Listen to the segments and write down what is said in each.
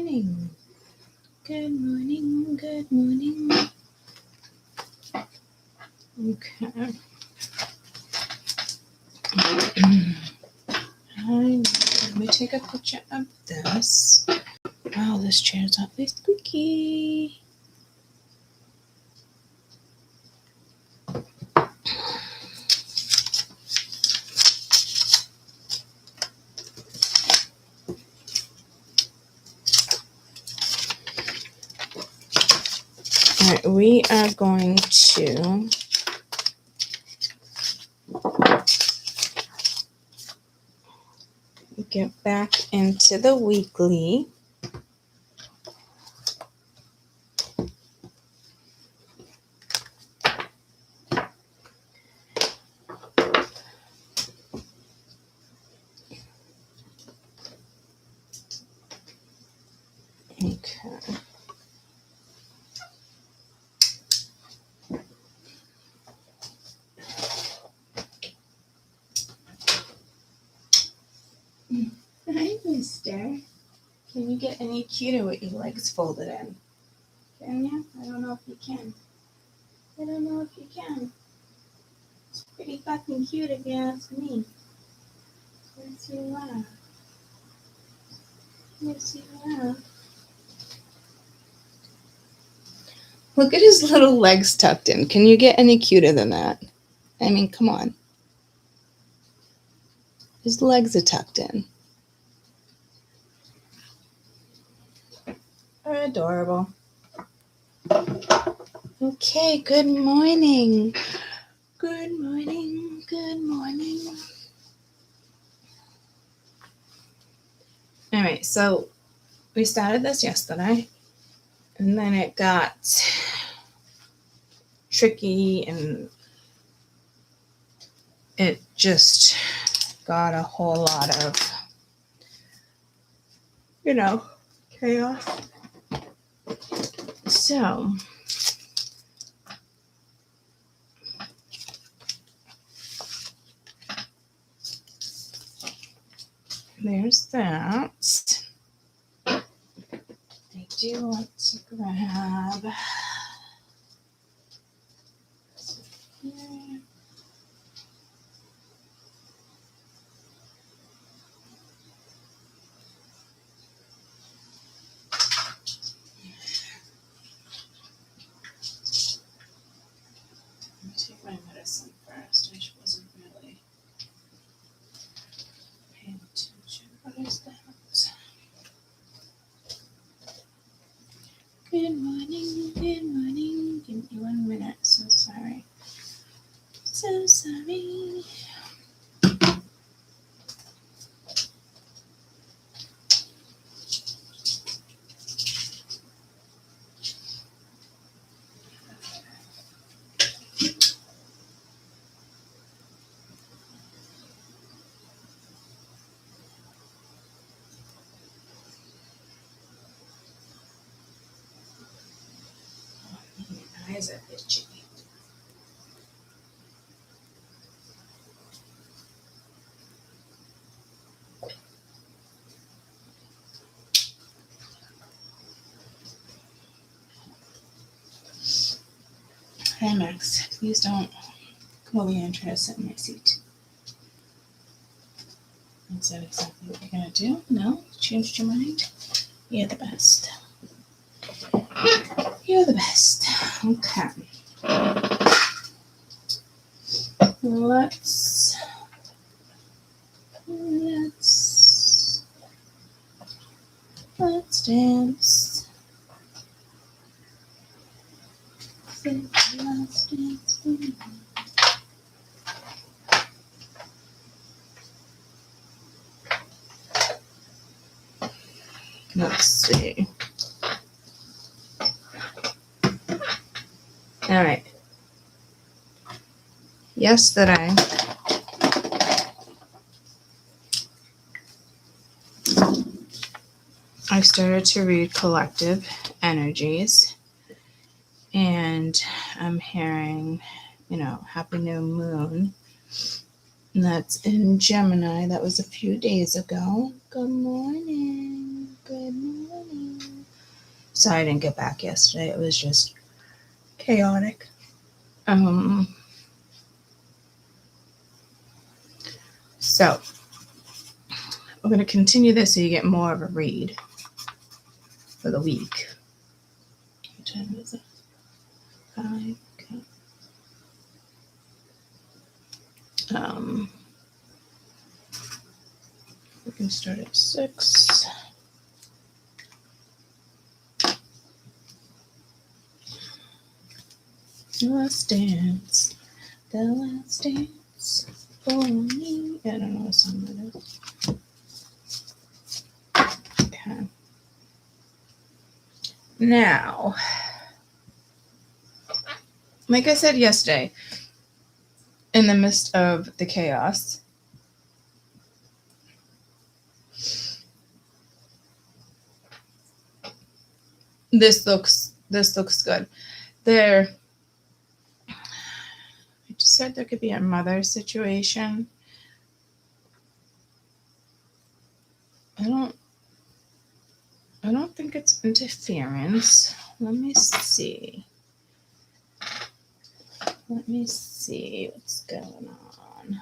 morning. Good morning, good morning. Okay. Let me take a picture of this. Wow, this chair's awfully squeaky. All right, we are going to get back into the weekly. Okay. Hi, mister. Can you get any cuter with your legs folded in? Can you? I don't know if you can. I don't know if you can. It's pretty fucking cute if you ask me. Yes, you are. Yes, you are. Look at his little legs tucked in. Can you get any cuter than that? I mean, come on. His legs are tucked in. Adorable. Okay, good morning. Good morning, good morning. All right, so we started this yesterday, and then it got tricky, and it just got a whole lot of, chaos. So, there's that. I do want to grab here. Take my medicine first. I wasn't really paying attention. What is that? Good morning, good morning. Give me 1 minute. So sorry. So sorry. My eyes are itchy. Hey Max, please don't come over here and try to sit in my seat. Is that exactly what you're gonna do? No? Changed your mind? You're the best. You're the best. Okay. Let's dance. Let's dance. Let's see. All right. Yesterday, I started to read collective energies, and I'm hearing, Happy New Moon. And that's in Gemini. That was a few days ago. Good morning. Good morning. Sorry I didn't get back yesterday. It was just chaotic. So we're going to continue this so you get more of a read for the week. What time is it? 5. Okay. We can start at 6. The last dance for me. I don't know what song that is. Okay. Now, like I said yesterday, in the midst of the chaos, this looks good. I just said there could be a mother situation. I don't think it's interference. Let me see what's going on.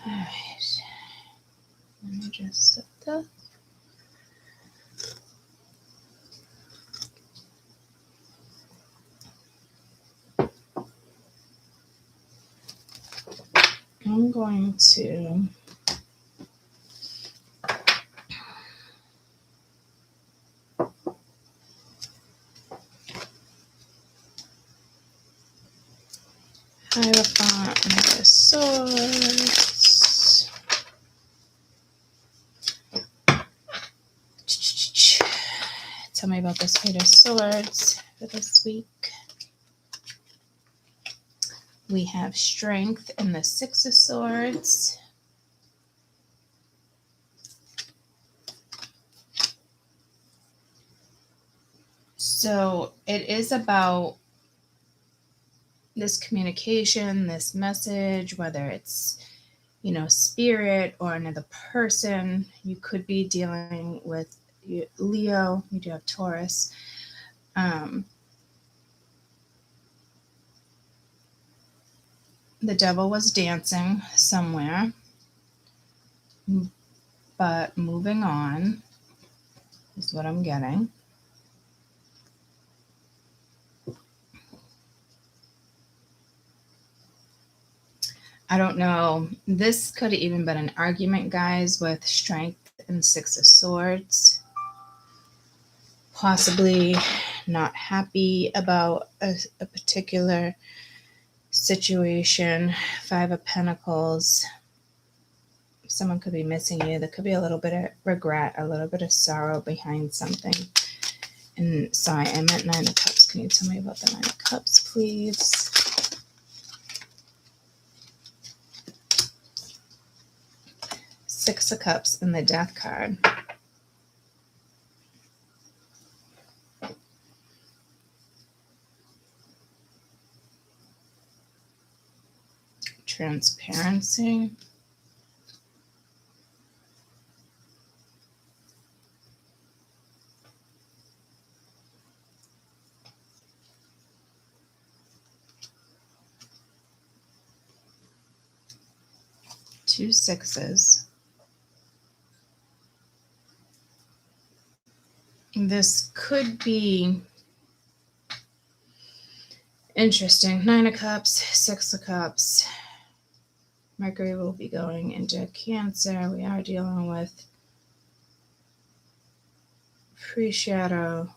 All right. Let me just set that. I'm going to Hierophant and the swords. Tell me about this Page of Swords for this week. We have Strength and the 6 of Swords. So it is about this communication, this message, whether it's, spirit or another person. You could be dealing with Leo. You do have Taurus. The devil was dancing somewhere, but moving on is what I'm getting. I don't know. This could have even been an argument, guys, with Strength and 6 of Swords. Possibly not happy about a particular situation. 5 of Pentacles. Someone could be missing you. There could be a little bit of regret, a little bit of sorrow behind something. And sorry, I meant 9 of Cups. Can you tell me about the 9 of Cups, please? Six of Cups and the Death card. Transparency. Two 6s. This could be interesting. 9 of Cups, 6 of Cups. Mercury will be going into Cancer. We are dealing with pre-shadow.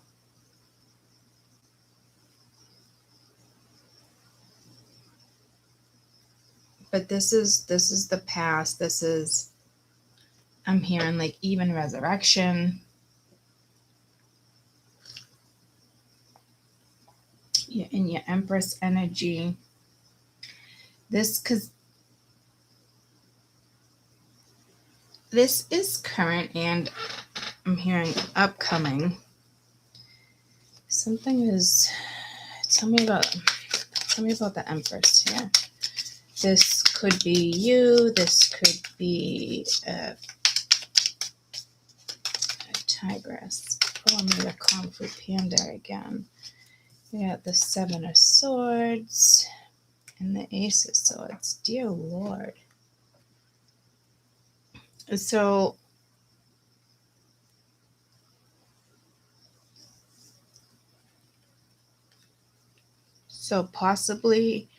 But this is the past. This is, I'm hearing like even resurrection. You're in your Empress energy. This is current and I'm hearing upcoming. Something is, tell me about the Empress here. This could be you. This could be a Tigress. Pulling me the Kung Fu Panda again. We got the Seven of Swords and the Ace of Swords. Dear Lord. So possibly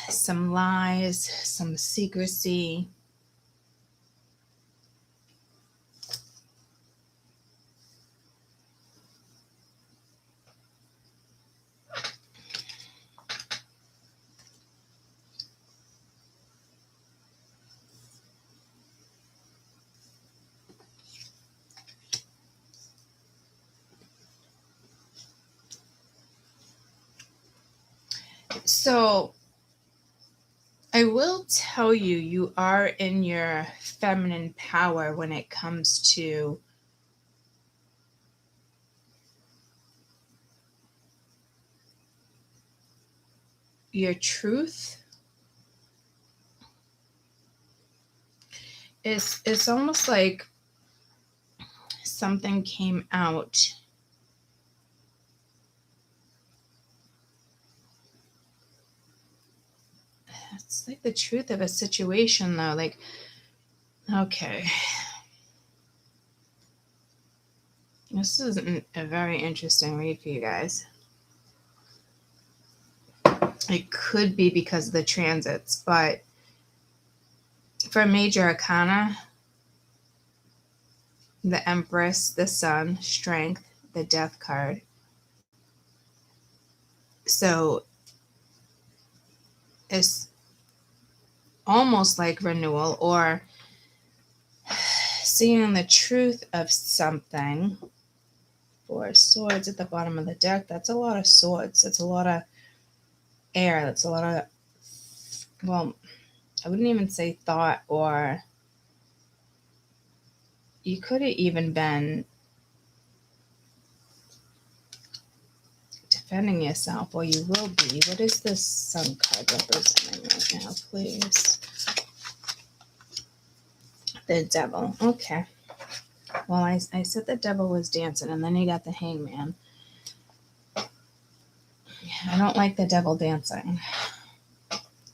some lies, some secrecy. So I will tell you, you are in your feminine power when it comes to your truth. It's almost like something came out. It's like the truth of a situation, though. Like, okay. This is a very interesting read for you guys. It could be because of the transits, but for major arcana, the Empress, the Sun, Strength, the Death card. So it's almost like renewal or seeing the truth of something. Four Swords at the bottom of the deck. That's a lot of swords. That's a lot of air. That's a lot of, well, I wouldn't even say thought, or you could have even been defending yourself, or you will be. What is this Sun card representing right now, please? The Devil. Okay. Well, I said the Devil was dancing, and then you got the Hangman. I don't like the Devil dancing.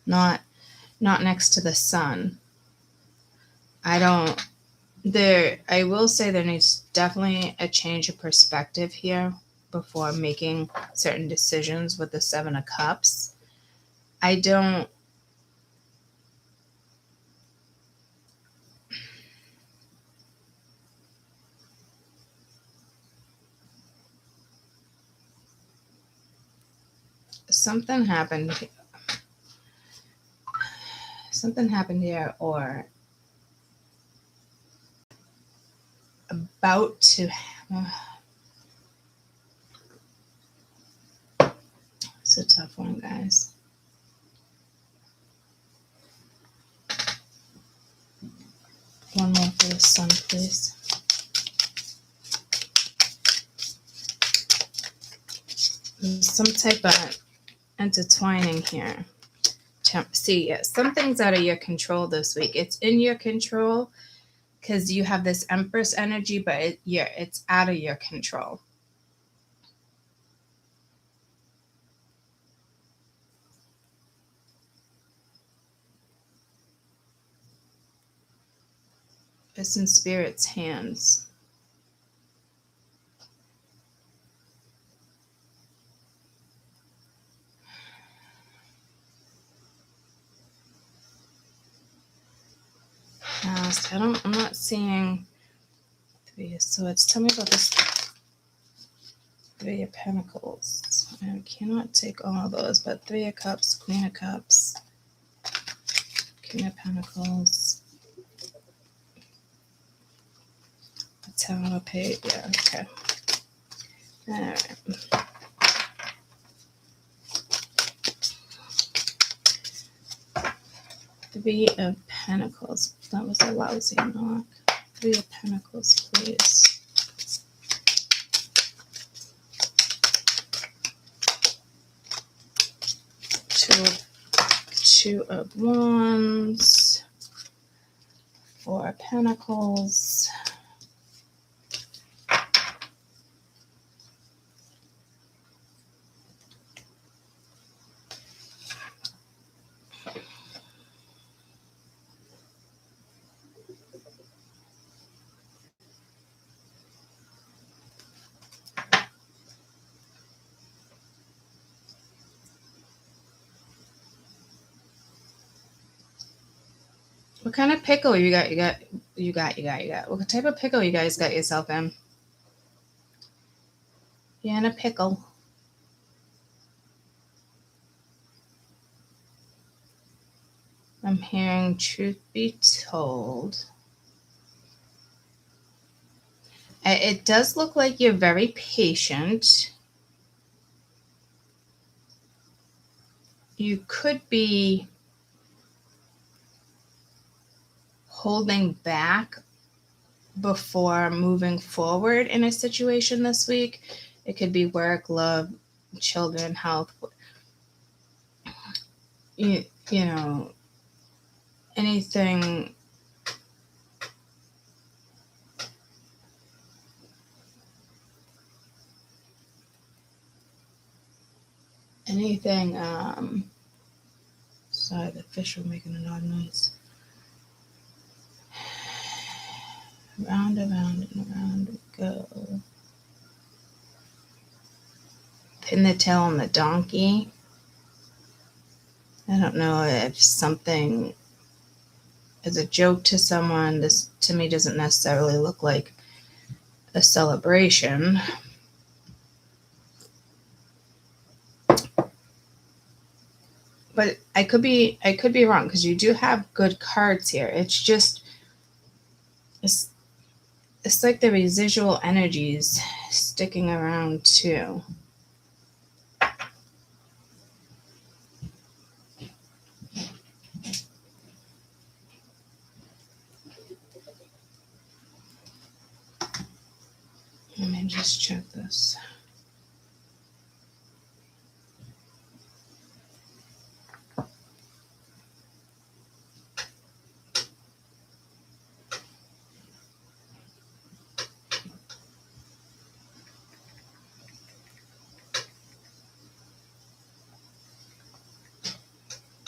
Not next to the Sun. I will say there needs definitely a change of perspective here before making certain decisions with the Seven of Cups. Something happened here, or about to. It's a tough one, guys. One more for the Sun, please. There's some type of intertwining here. See, yeah, something's out of your control this week. It's in your control because you have this Empress energy, but it's out of your control. It's in Spirit's hands. I'm not seeing Three of Swords. Tell me about this Three of Pentacles. I cannot take all of those, but Three of Cups, Queen of Cups, King of Pentacles, Tower of Page. Yeah, okay. All right. Three of Pentacles. That was a lousy knock. Three of Pentacles, please. Two of Wands. Four of Pentacles. What kind of pickle you got? What type of pickle you guys got yourself in? You're in a pickle. I'm hearing truth be told. It does look like you're very patient. You could be holding back before moving forward in a situation this week. It could be work, love, children, health, you know, anything. Sorry, the fish were making an odd noise. Round and round and around we go. Pin the tail on the donkey. I don't know if something is a joke to someone. This to me doesn't necessarily look like a celebration. But I could be wrong because you do have good cards here. It's just it's like the residual energies sticking around too. Let me just check this.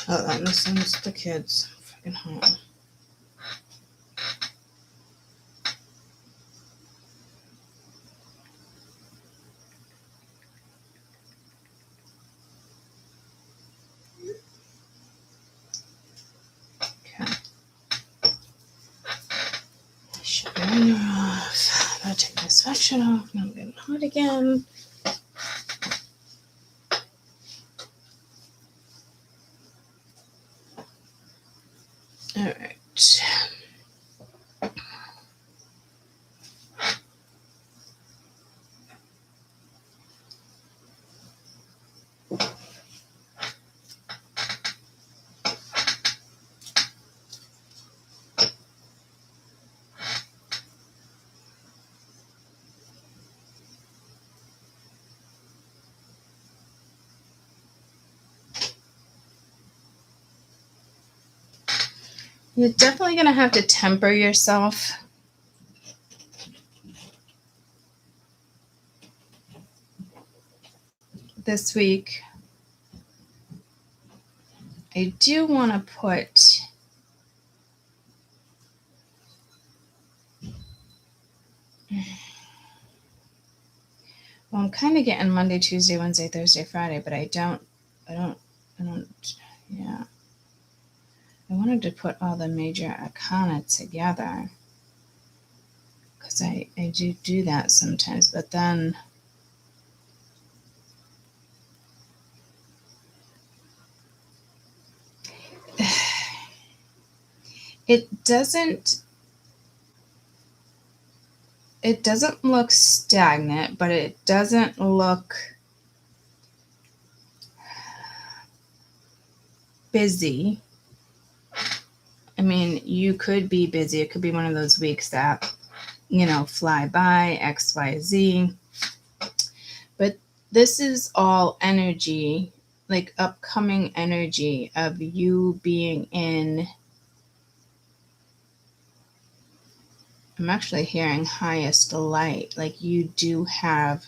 Oh, that listens to the kids. Fucking hot. Okay. Shut the window off. I'll take my sweatshirt off. Now I'm getting hot again. All right. You're definitely going to have to temper yourself. This week. I do want to put well, I'm kind of getting Monday, Tuesday, Wednesday, Thursday, Friday, but I don't, yeah. I wanted to put all the major arcana together because I do that sometimes, but then it doesn't look stagnant, but it doesn't look busy. I mean, you could be busy. It could be one of those weeks that, fly by, X, Y, Z. But this is all energy, like upcoming energy of you being in, I'm actually hearing highest light. Like you do have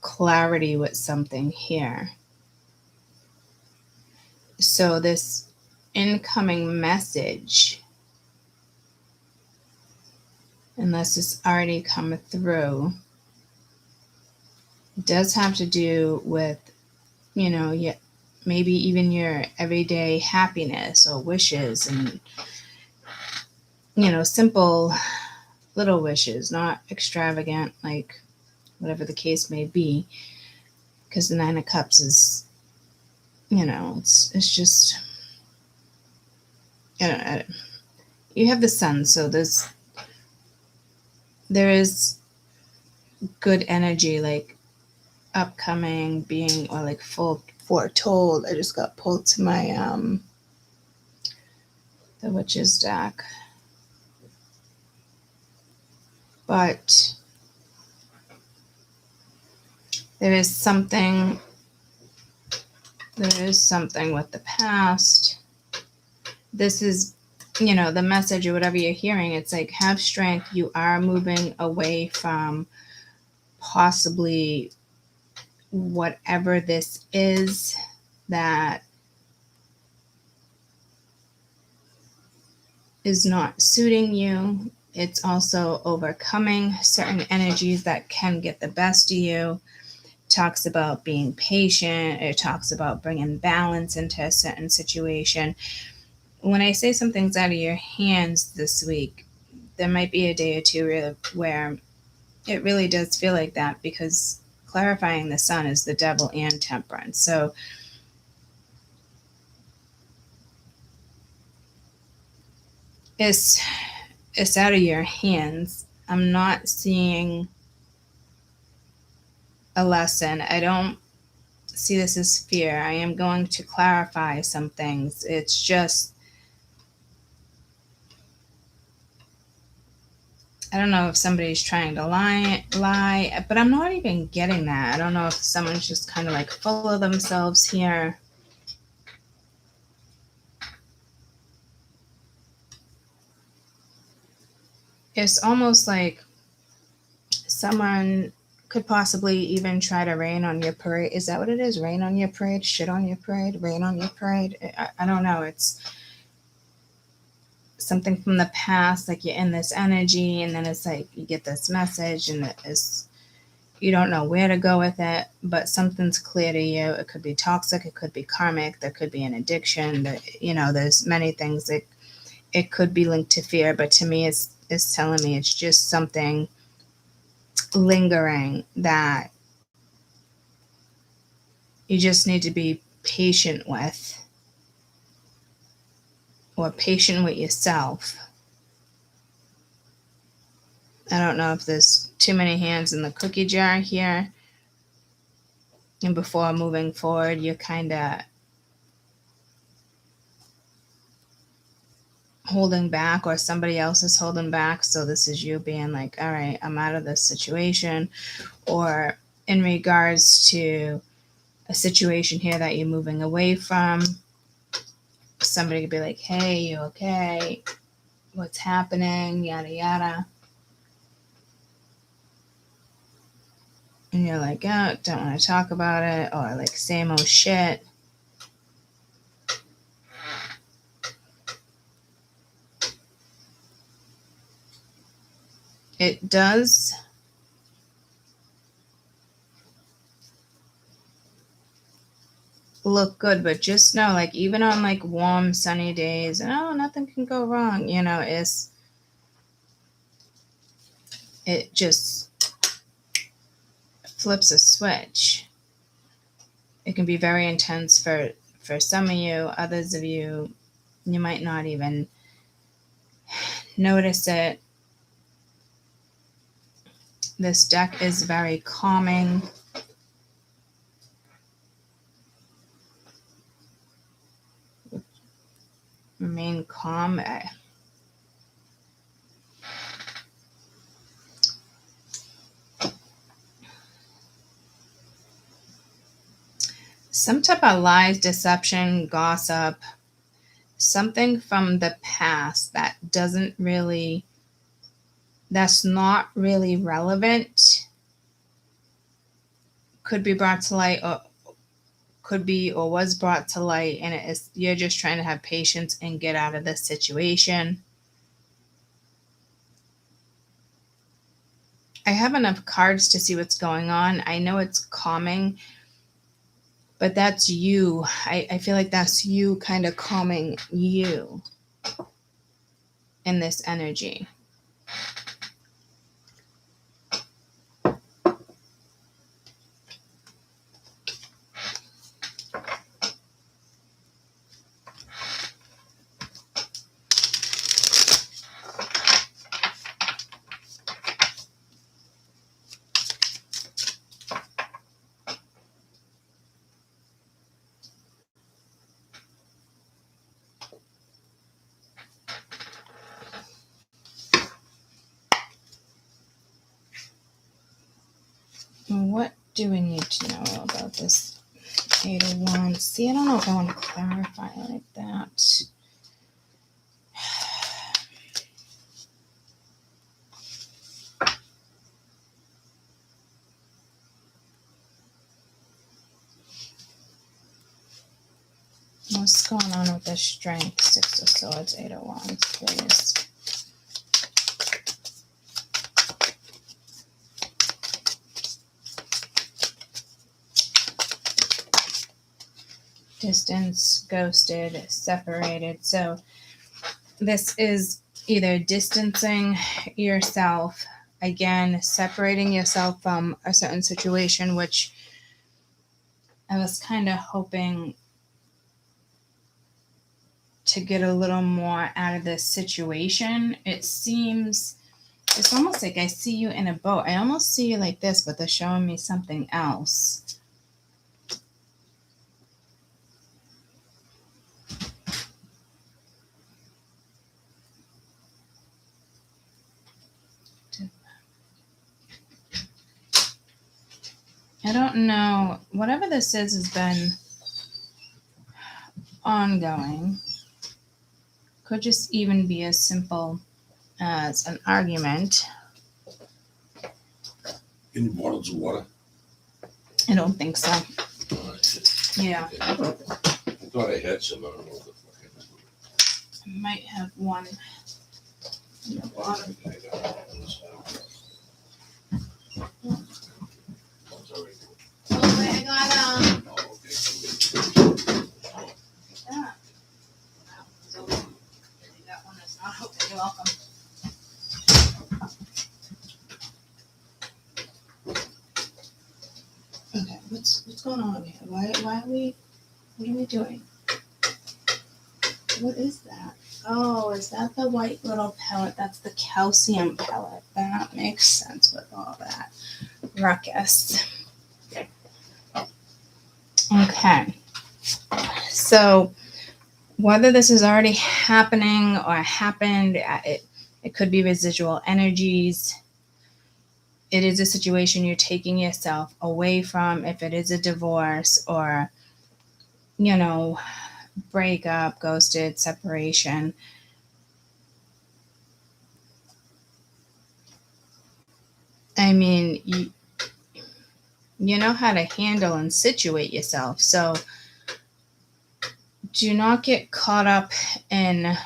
clarity with something here. So this incoming message, unless it's already come through, does have to do with, maybe even your everyday happiness or wishes, and simple little wishes, not extravagant, like whatever the case may be. Because the Nine of Cups is, it's just, you have the Sun, so there is good energy, like upcoming, being, or like full foretold. I just got pulled to my the Witch's deck, but there is something with the past. This is, the message or whatever you're hearing. It's like, have strength. You are moving away from possibly whatever this is that is not suiting you. It's also overcoming certain energies that can get the best of you. Talks about being patient. It talks about bringing balance into a certain situation. When I say something's out of your hands this week, there might be a day or two where it really does feel like that, because clarifying the Sun is the Devil and Temperance. So it's out of your hands. I'm not seeing a lesson. I don't see this as fear. I am going to clarify some things. It's just, I don't know if somebody's trying to lie, but I'm not even getting that. I don't know if someone's just kind of like full of themselves here. It's almost like someone could possibly even try to rain on your parade. Is that what it is? Rain on your parade? Shit on your parade? Rain on your parade? I don't know. It's something from the past, like you're in this energy, and then it's like you get this message, and it's, you don't know where to go with it, but something's clear to you. It could be toxic, it could be karmic, there could be an addiction, there's many things that it could be linked to fear, but to me it's telling me it's just something lingering that you just need to be patient with, or patient with yourself. I don't know if there's too many hands in the cookie jar here. And before moving forward, you're kind of holding back, or somebody else is holding back. So this is you being like, all right, I'm out of this situation. Or in regards to a situation here that you're moving away from, somebody could be like, hey, you okay? What's happening? Yada, yada. And you're like, oh, don't want to talk about it. Or like, same old shit. It does look good, but just know, like, even on like warm, sunny days, nothing can go wrong. It just flips a switch. It can be very intense for some of you. Others of you, you might not even notice it. This deck is very calming. Remain calm. Some type of lies, deception, gossip, something from the past that's not really relevant, could be brought to light, or was brought to light, and you're just trying to have patience and get out of this situation. I have enough cards to see what's going on. I know it's calming, But that's you. I feel like that's you kind of calming you in this energy. What do we need to know about this 8 of Wands? See, I don't know if I want to clarify like that. What's going on with the Strength? 6 of Swords, 8 of Wands, please. Distance, ghosted, separated. So this is either distancing yourself, again, separating yourself from a certain situation, which I was kind of hoping to get a little more out of this situation. It seems, it's almost like I see you in a boat. I almost see you like this, but they're showing me something else. I don't know. Whatever this is has been ongoing. Could just even be as simple as an argument. Any bottles of water? I don't think so. Yeah. I thought I had some. I don't know what the fuck I was doing. I might have one in the bottom. I got it on this side. It's already good. Oh, wait, I got Oh, okay. yeah. Wow, it's open. You got one that's not open. You're welcome. Okay, what's going on here? Why are we? What are we doing? What is that? Oh, is that the white little pellet? That's the calcium pellet. That makes sense with all that ruckus. Okay. So whether this is already happening or happened, it could be residual energies. It is a situation you're taking yourself away from, if it is a divorce or, breakup, ghosted, separation. I mean, you know how to handle and situate yourself. So do not get caught up in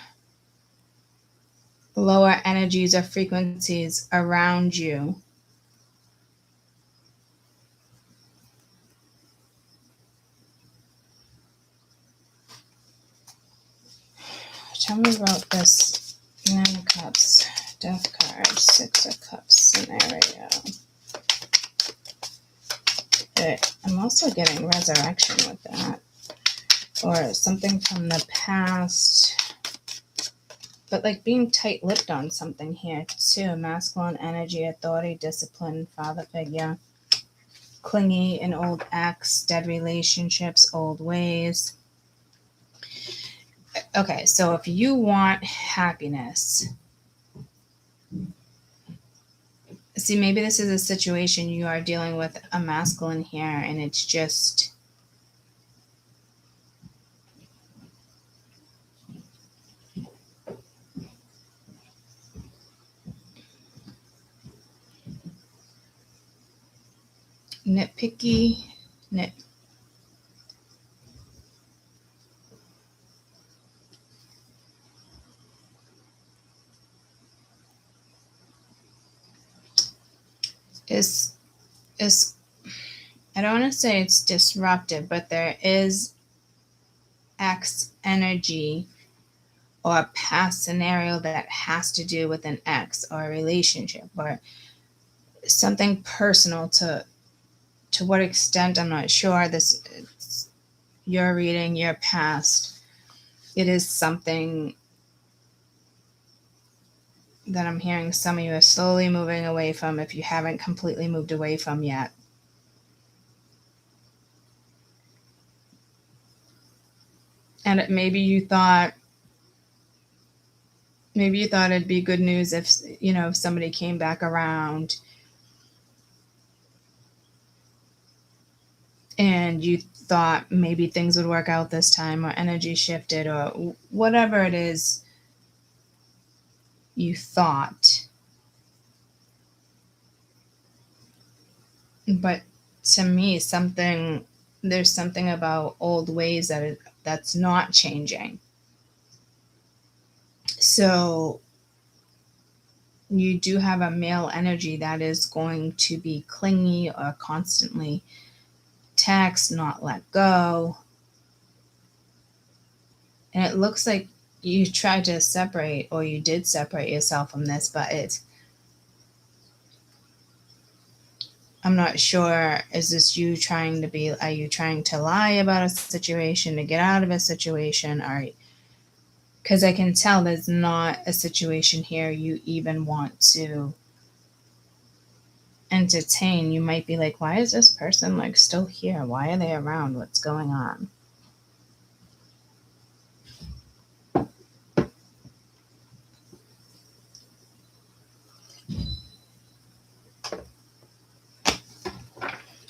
lower energies or frequencies around you. Tell me about this 9 of Cups, Death card, 6 of Cups scenario. I'm also getting resurrection with that. Or something from the past. But like being tight-lipped on something here too. Masculine energy, authority, discipline, father figure. Clingy, an old ex, dead relationships, old ways. Okay, so if you want happiness, see, maybe this is a situation you are dealing with a masculine here, and it's just nitpicky, is I don't want to say it's disruptive, but there is X energy or a past scenario that has to do with an ex or a relationship or something personal. To what extent, I'm not sure. This, it's your reading, your past. It is something that I'm hearing some of you are slowly moving away from if you haven't completely moved away from yet. And maybe you thought it'd be good news if, if somebody came back around and you thought maybe things would work out this time or energy shifted or whatever it is you thought. But to me, there's something about old ways that's not changing. So you do have a male energy that is going to be clingy or constantly text, not let go. And it looks like you tried to separate, or you did separate yourself from this, but I'm not sure, is this you are you trying to lie about a situation to get out of a situation? Because I can tell there's not a situation here you even want to entertain. You might be like, why is this person like still here? Why are they around? What's going on?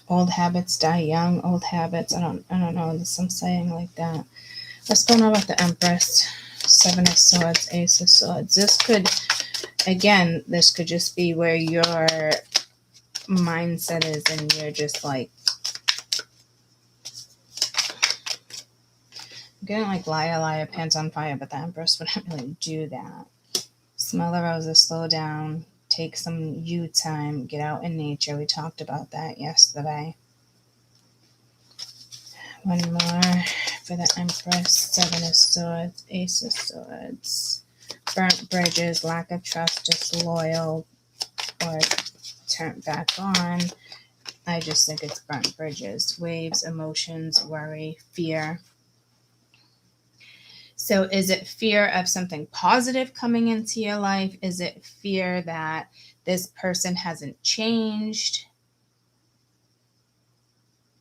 Old habits die young. Old habits. I don't know. There's some saying like that. What's going on with the Empress? Seven of Swords, Ace of Swords. This could just be where your mindset is, and you're just like, I'm getting like liar, liar, pants on fire, but the Empress wouldn't really do that. Smell the roses, slow down, take some you time, get out in nature. We talked about that yesterday. One more for the Empress. Seven of Swords, Ace of Swords. Burnt bridges, lack of trust, disloyal, or turned back on. I just think it's burnt bridges. Waves, emotions, worry, fear. So is it fear of something positive coming into your life? Is it fear that this person hasn't changed?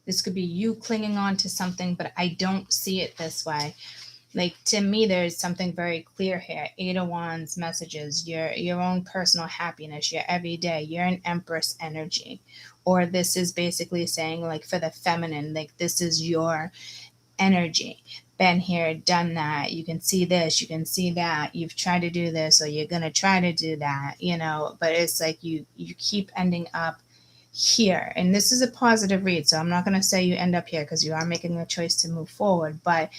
This could be you clinging on to something, but I don't see it this way. Like, to me, there's something very clear here. Eight of Wands messages, your own personal happiness, your everyday, you're an Empress energy. Or this is basically saying, like, for the feminine, like, this is your energy. Been here, done that. You can see this, you can see that. You've tried to do this, or you're going to try to do that, but it's like you keep ending up here. And this is a positive read, so I'm not going to say you end up here because you are making a choice to move forward, but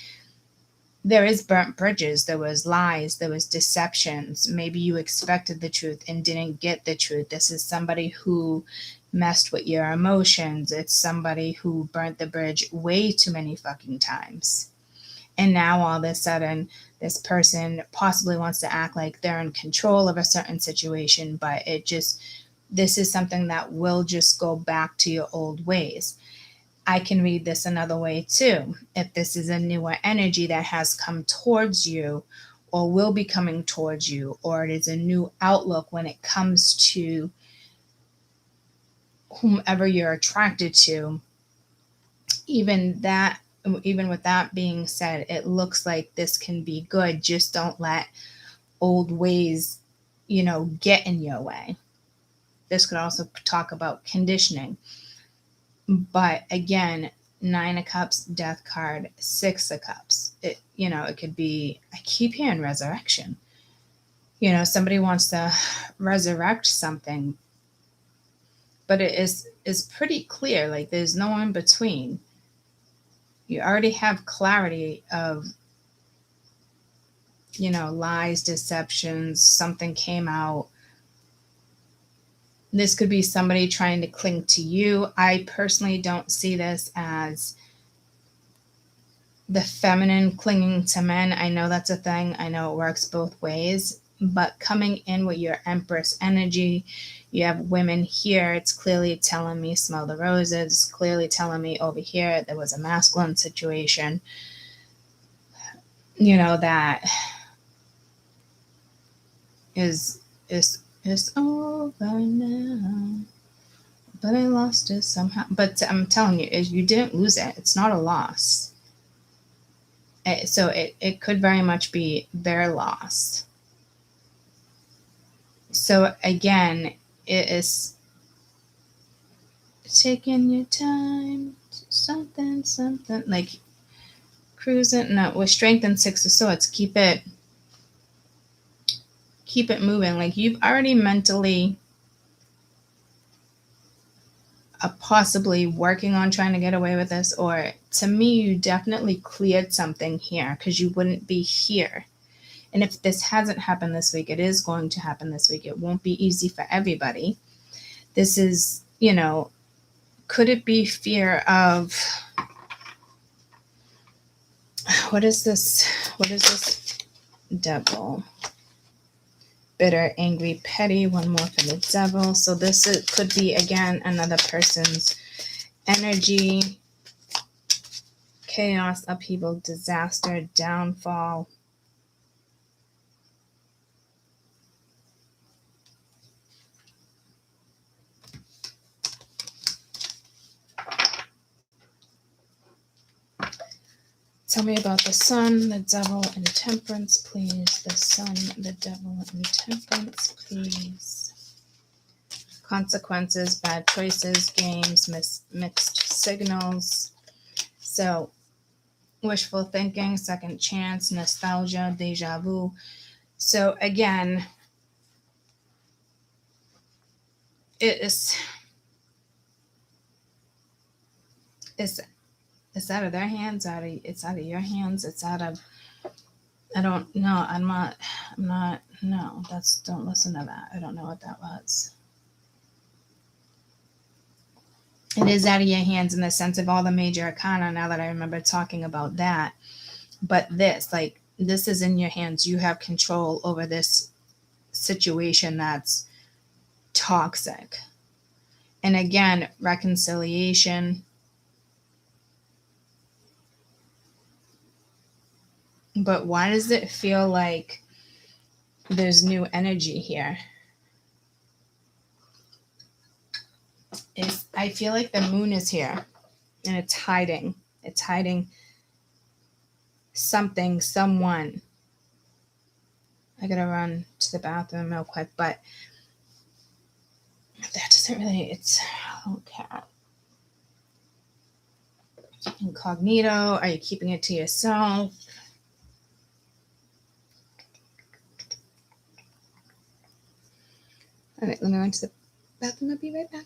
there is burnt bridges, there was lies, there was deceptions. Maybe you expected the truth and didn't get the truth. This is somebody who messed with your emotions. It's somebody who burnt the bridge way too many fucking times. And now all of a sudden, this person possibly wants to act like they're in control of a certain situation, but this is something that will just go back to your old ways. I can read this another way too. If this is a newer energy that has come towards you or will be coming towards you, or it is a new outlook when it comes to whomever you're attracted to, even with that being said, it looks like this can be good. Just don't let old ways, get in your way. This could also talk about conditioning. But again, Nine of Cups, Death card, Six of Cups. It could be, I keep hearing resurrection. Somebody wants to resurrect something, but it is pretty clear. Like, there's no in between. You already have clarity of, lies, deceptions, something came out. This could be somebody trying to cling to you. I personally don't see this as the feminine clinging to men. I know that's a thing. I know it works both ways. But coming in with your Empress energy, you have women here. It's clearly telling me smell the roses. Clearly telling me over here there was a masculine situation. That is over now. But I lost it somehow. But I'm telling you, you didn't lose it. It's not a loss. So it could very much be their loss. So again, it is taking your time, something, like cruising. No, with Strength and Six of Swords, keep it moving. Like you've already mentally possibly working on trying to get away with this, or to me, you definitely cleared something here because you wouldn't be here. And if this hasn't happened this week, it is going to happen this week. It won't be easy for everybody. This is, could it be fear of, what is this? Devil. Bitter, angry, petty. One more for the devil. So this could be, again, another person's energy, chaos, upheaval, disaster, downfall. Tell me about the sun, the devil, and temperance, please. The sun, the devil, and temperance, please. Consequences, bad choices, games, mixed signals. So, wishful thinking, second chance, nostalgia, deja vu. So, again, it's out of their hands, it's out of your hands, it's out of, I don't know, I'm not, no, don't listen to that. I don't know what that was. It is out of your hands in the sense of all the major arcana, now that I remember talking about that. But this is in your hands. You have control over this situation that's toxic. And again, reconciliation. But why does it feel like there's new energy here? I feel like the moon is here and it's hiding. It's hiding something, someone. I gotta run to the bathroom real quick, but that doesn't really, it's okay. Incognito, are you keeping it to yourself? All right, let me run to the bathroom. I'll be right back.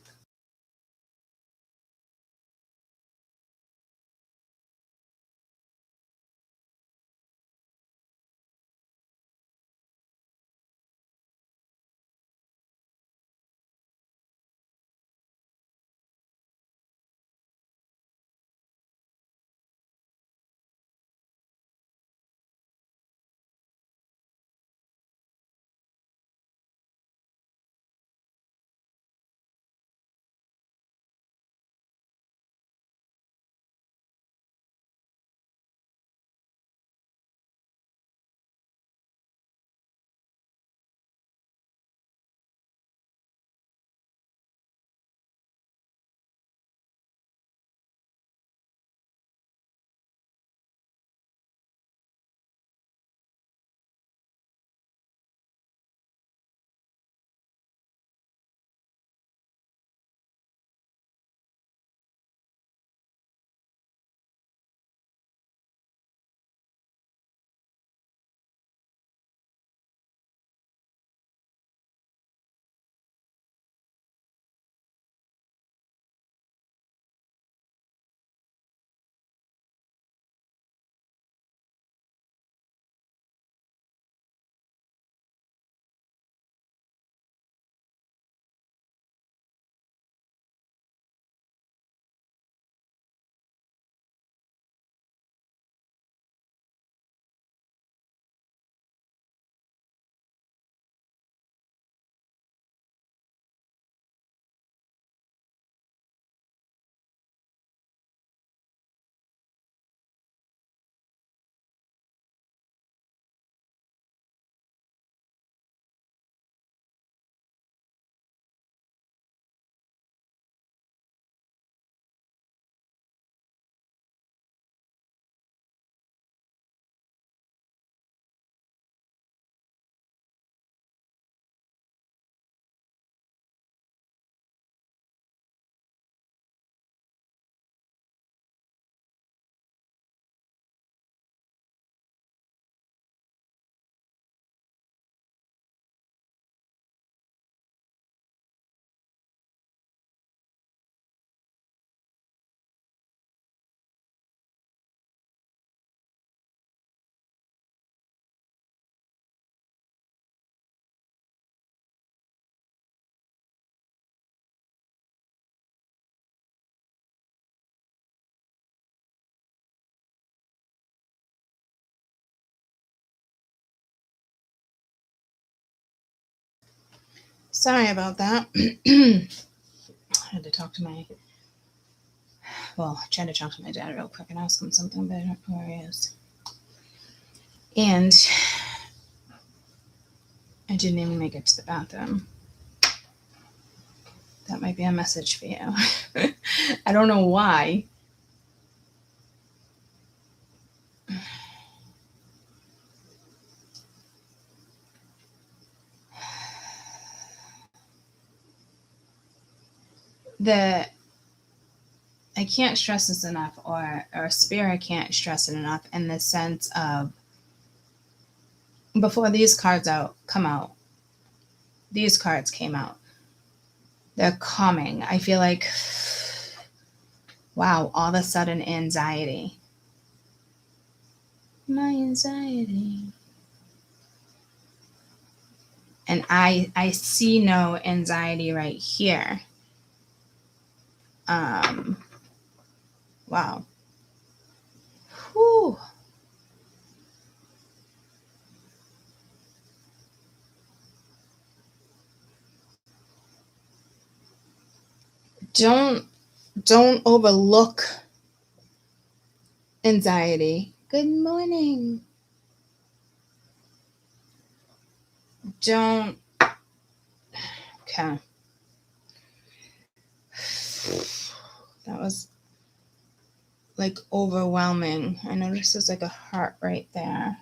Sorry about that. I had to talk to I tried to talk to my dad real quick and ask him something, but I don't know where he is. And I didn't even make it to the bathroom. That might be a message for you. I don't know why. I can't stress this enough, or Spirit can't stress it enough, in the sense of, before these cards come out, these cards came out. They're coming. I feel like, wow, all of a sudden anxiety. My anxiety. And I see no anxiety right here. Wow. Whew. Don't overlook anxiety. Good morning. Don't. Okay. That was like overwhelming. I noticed there's like a heart right there.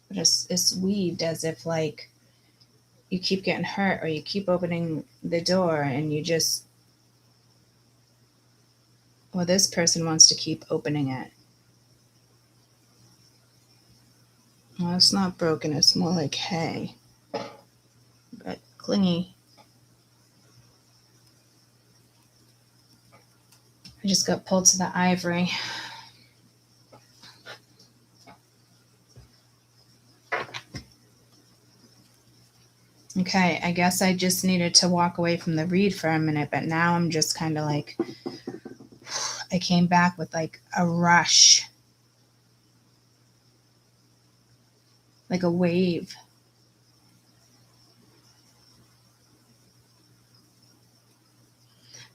But it's weaved as if like you keep getting hurt, or you keep opening the door and you just, well, this person wants to keep opening it. Well, it's not broken. It's more like hay. But clingy. I just got pulled to the ivory. Okay, I guess I just needed to walk away from the read for a minute, but now I'm just kind of like, I came back with like a rush, like a wave.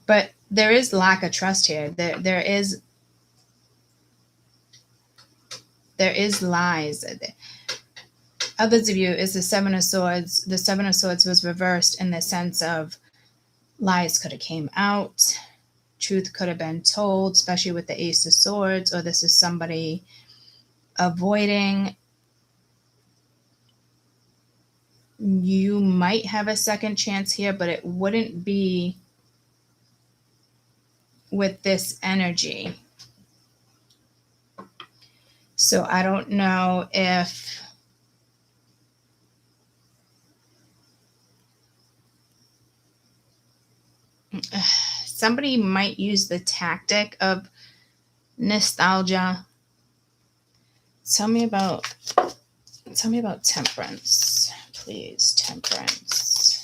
But there is lack of trust here. There is lies. Others of you is the Seven of Swords. The Seven of Swords was reversed in the sense of lies could have came out. Truth could have been told, especially with the Ace of Swords, or this is somebody avoiding. You might have a second chance here, but it wouldn't be with this energy. So I don't know if somebody might use the tactic of nostalgia. Tell me about temperance, please. Temperance.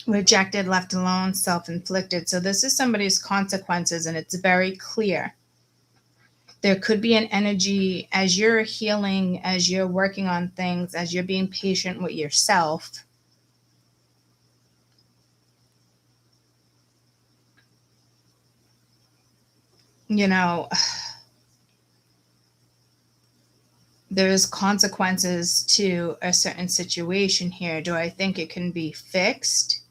Rejected, left alone, self-inflicted. So this is somebody's consequences, and it's very clear. There could be an energy as you're healing, as you're working on things, as you're being patient with yourself. You know, there's consequences to a certain situation here. Do I think it can be fixed?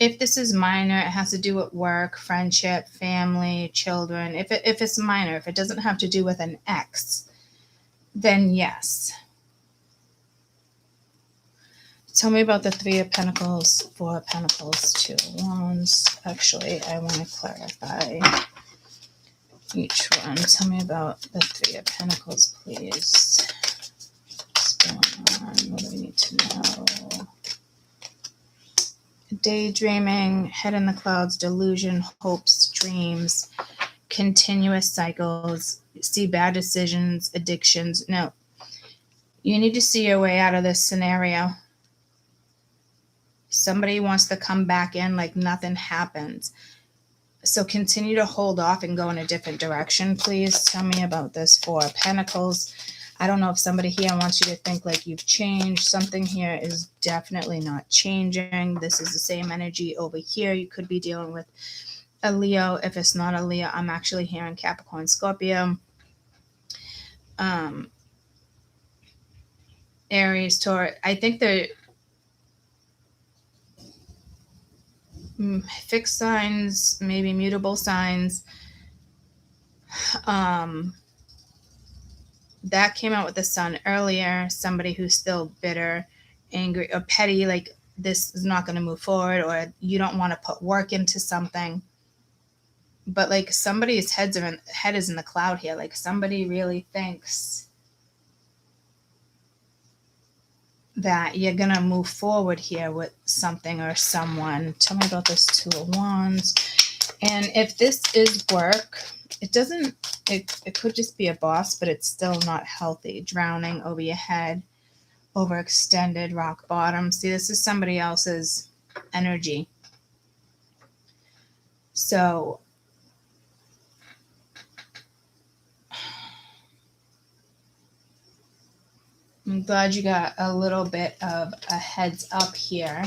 If this is minor, it has to do with work, friendship, family, children. If it's minor, if it doesn't have to do with an ex, then yes. Tell me about the Three of Pentacles, Four of Pentacles, Two of Wands. Actually, I want to clarify each one. Tell me about the Three of Pentacles, please. What's going on? What do we need to know? Daydreaming, head in the clouds, delusion, hopes, dreams, continuous cycles, see bad decisions, addictions. No, you need to see your way out of this scenario. somebody wants to come back in like nothing happens. So continue to hold off and go in a different direction, please. Tell me about this Four of Pentacles. I don't know if somebody here wants you to think like you've changed. Something here is definitely not changing. This is the same energy over here. You could be dealing with a Leo. If it's not a Leo, I'm actually hearing Capricorn, Scorpio, Aries, Taurus. I think they're fixed signs, maybe mutable signs. That came out with the Sun earlier. Somebody who's still bitter, angry, or petty, like this is not going to move forward, or you don't want to put work into something. But like somebody's head is in the cloud here. Like somebody really thinks that you're going to move forward here with something or someone. Tell me about this Two of Wands. And if this is work, it could just be a boss, but it's still not healthy. Drowning over your head, overextended, rock bottom. See, this is somebody else's energy. So I'm glad you got a little bit of a heads up here.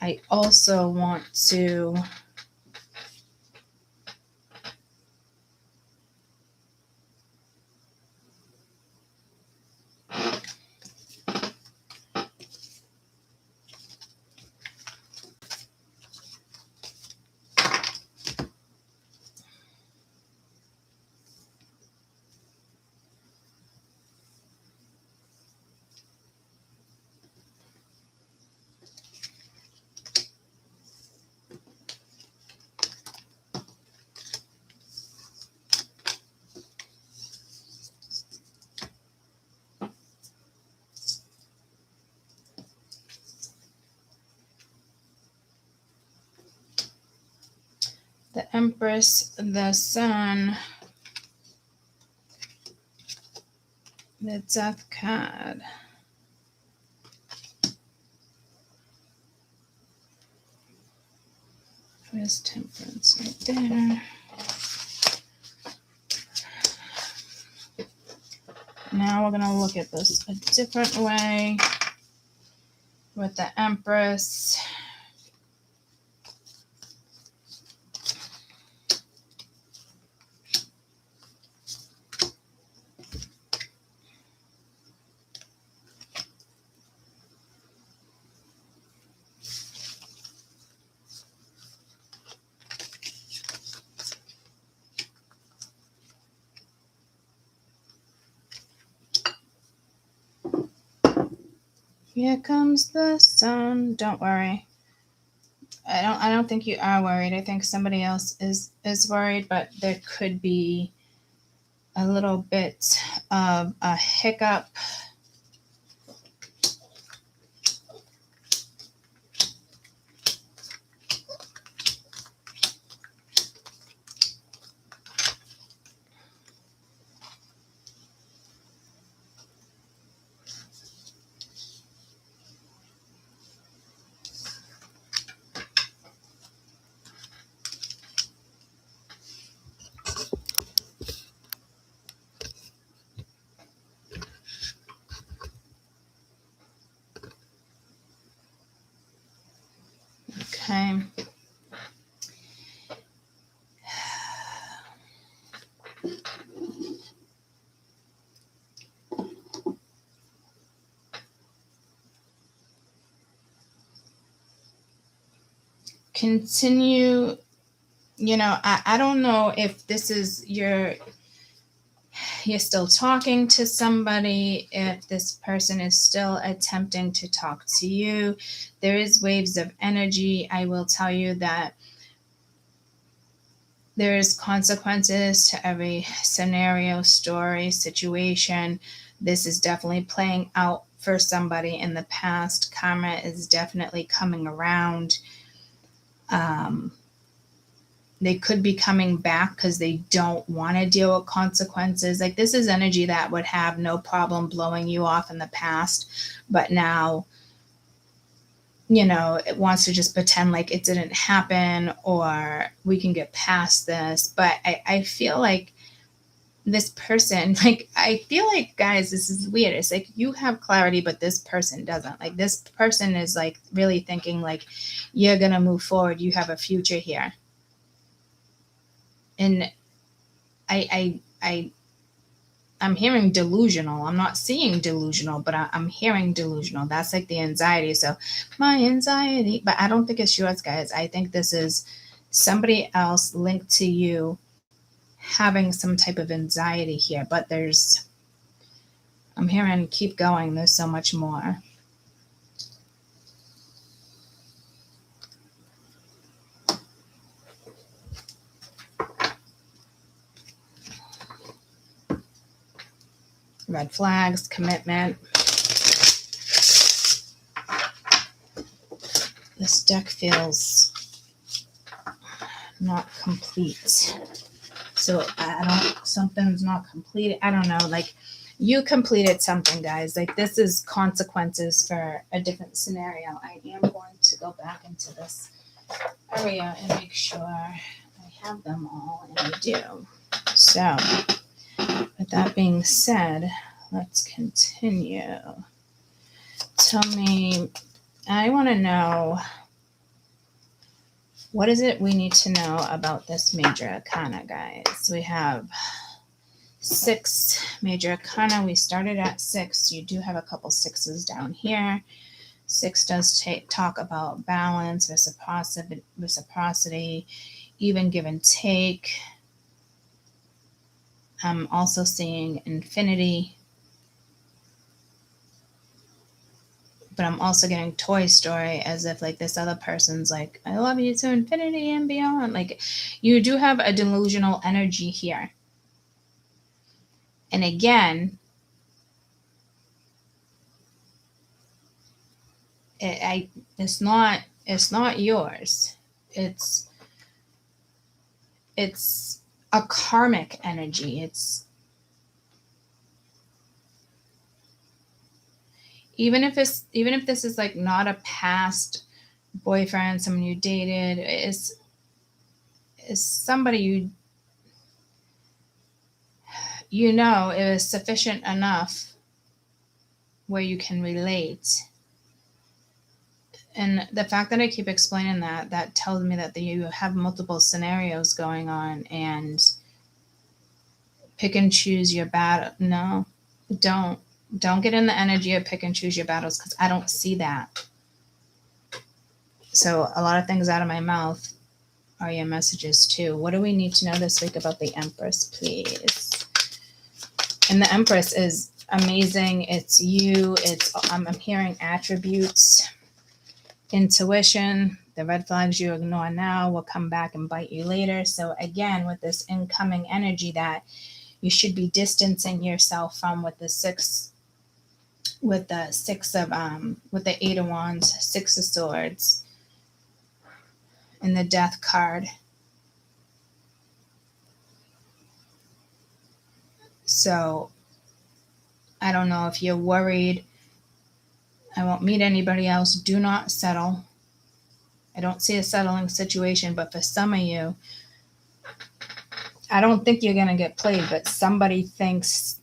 I also want to the Empress, the Sun, the Death card. There's Temperance right there. Now we're going to look at this a different way with the Empress. Here comes the sun. Don't worry. I don't think you are worried. I think somebody else is worried, but there could be a little bit of a hiccup. Okay. Continue, I don't know if this is you're still talking to somebody, if this person is still attempting to talk to you. There is waves of energy. I will tell you that there is consequences to every scenario, story, situation. This is definitely playing out for somebody in the past. Karma is definitely coming around. They could be coming back because they don't want to deal with consequences. Like this is energy that would have no problem blowing you off in the past, but now it wants to just pretend like it didn't happen or we can get past this. But I feel like this person, like, I feel like, guys, this is weird. It's like you have clarity, but this person doesn't. Like, this person is like really thinking like you're going to move forward. You have a future here. And I'm hearing delusional. I'm not seeing delusional, but I'm hearing delusional. That's like the anxiety. So my anxiety, but I don't think it's yours, guys. I think this is somebody else linked to you having some type of anxiety here. But I'm hearing keep going. There's so much more. Red flags, commitment. This deck feels not complete. So something's not complete. I don't know. Like, you completed something, guys. Like, this is consequences for a different scenario. I am going to go back into this area and make sure I have them all, and I do. So, with that being said, let's continue. Tell me, I want to know, what is it we need to know about this major arcana, guys? We have 6 major arcana. We started at 6. You do have a couple 6s down here. 6 does talk about balance, reciprocity, even give and take. I'm also seeing infinity. But I'm also getting Toy Story, as if like this other person's like, I love you to infinity and beyond. Like, you do have a delusional energy here. And again, it's not yours. It's a karmic energy. Even if this is like not a past boyfriend, someone you dated, is somebody it was sufficient enough where you can relate. And the fact that I keep explaining that tells me that you have multiple scenarios going on, and pick and choose your battle. No, don't get in the energy of pick and choose your battles, because I don't see that. So a lot of things out of my mouth are your messages too. What do we need to know this week about the Empress, please? And the Empress is amazing. It's you. I'm hearing attributes, intuition. The red flags you ignore now will come back and bite you later. So again, with this incoming energy that you should be distancing yourself from, with the 6, with the 8 of Wands, 6 of Swords, and the Death card. So I don't know if you're worried. I won't meet anybody else. Do not settle. I don't see a settling situation, but for some of you, I don't think you're going to get played, but somebody thinks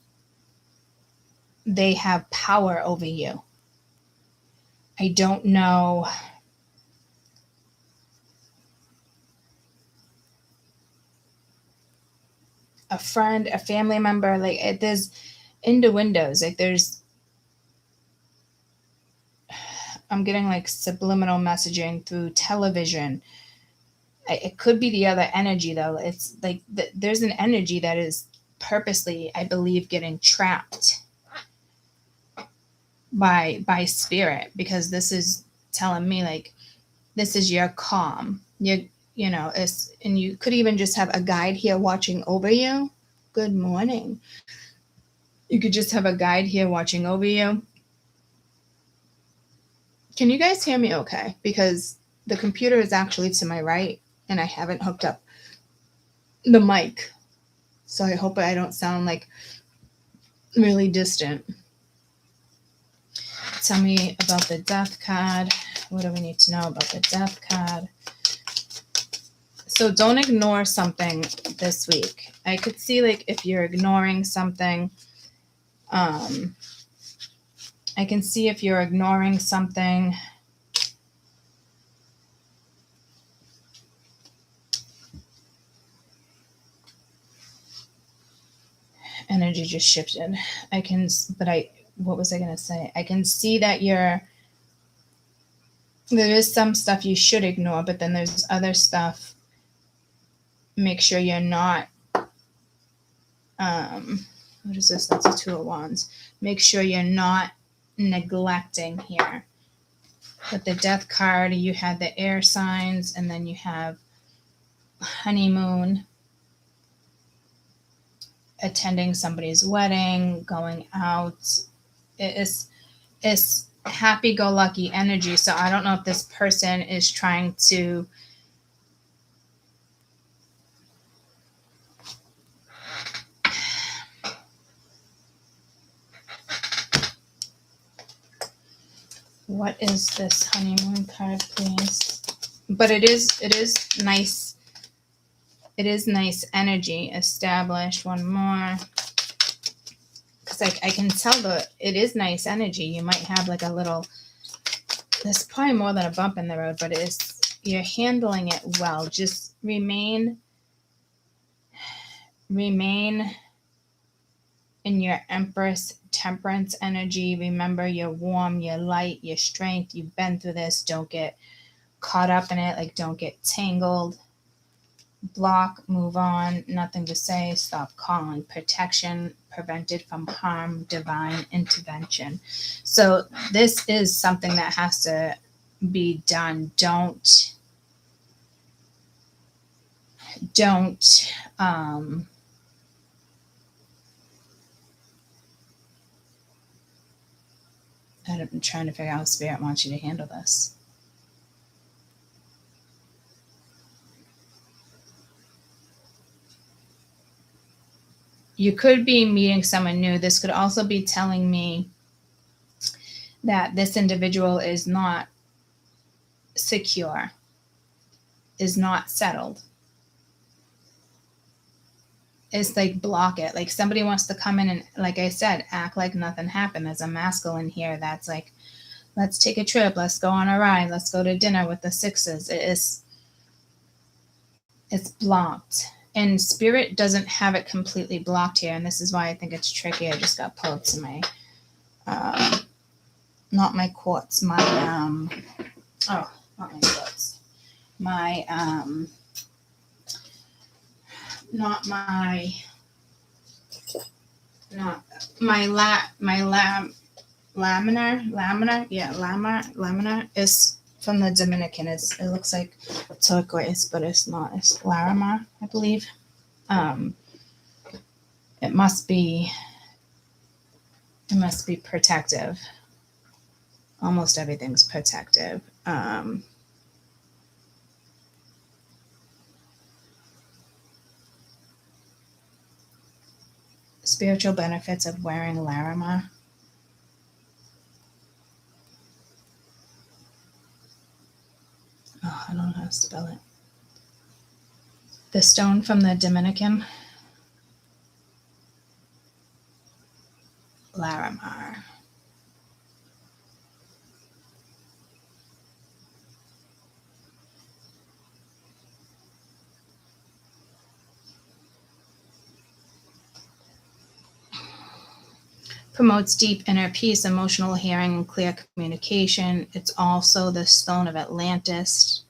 they have power over you. I don't know. A friend, a family member, like, there's into windows, like I'm getting like subliminal messaging through television. It could be the other energy though. It's like there's an energy that is purposely, I believe, getting trapped by spirit, because this is telling me like this is your calm. And you could even just have a guide here watching over you. Good morning. You could just have a guide here watching over you. Can you guys hear me okay? Because the computer is actually to my right and I haven't hooked up the mic. So I hope I don't sound like really distant. Tell me about the Death card. What do we need to know about the Death card? So don't ignore something this week. I could see like if you're ignoring something, I can see if you're ignoring something. Energy just shifted. What was I going to say? I can see that there is some stuff you should ignore, but then there's other stuff. Make sure you're not, what is this? That's a Two of Wands. Make sure you're not neglecting here. With the Death card, you had the air signs, and then you have honeymoon, attending somebody's wedding, going out. It's happy-go-lucky energy. So I don't know if this person is trying to what is this honeymoon card, please? But it is nice. It is nice energy. Established. One more. Because I can tell it is nice energy. You might have like a little, there's probably more than a bump in the road, but you're handling it well. Just remain in your Empress Temperance energy. Remember, you're warm, you're light, you're strength. You've been through this. Don't get caught up in it. Like, don't get tangled. Block, move on, nothing to say, stop calling. Protection, prevented from harm, divine intervention. So this is something that has to be done. Don't I'm trying to figure out how Spirit wants you to handle this. You could be meeting someone new. This could also be telling me that this individual is not secure, is not settled. It's like block it. Like somebody wants to come in and, like I said, act like nothing happened. There's a masculine here that's like, let's take a trip. Let's go on a ride. Let's go to dinner with the sixes. It's blocked. And Spirit doesn't have it completely blocked here. And this is why I think it's tricky. I just got pulled to my, not my quartz, my, not my quartz. My, laminar is from the Dominican. It looks like turquoise, but it's not. It's Larimar, I believe. It must be protective. Almost everything's protective. Spiritual benefits of wearing Larimar. Oh, I don't know how to spell it. The stone from the Dominican. Larimar. Promotes deep inner peace, emotional hearing, and clear communication. It's also the stone of Atlantis.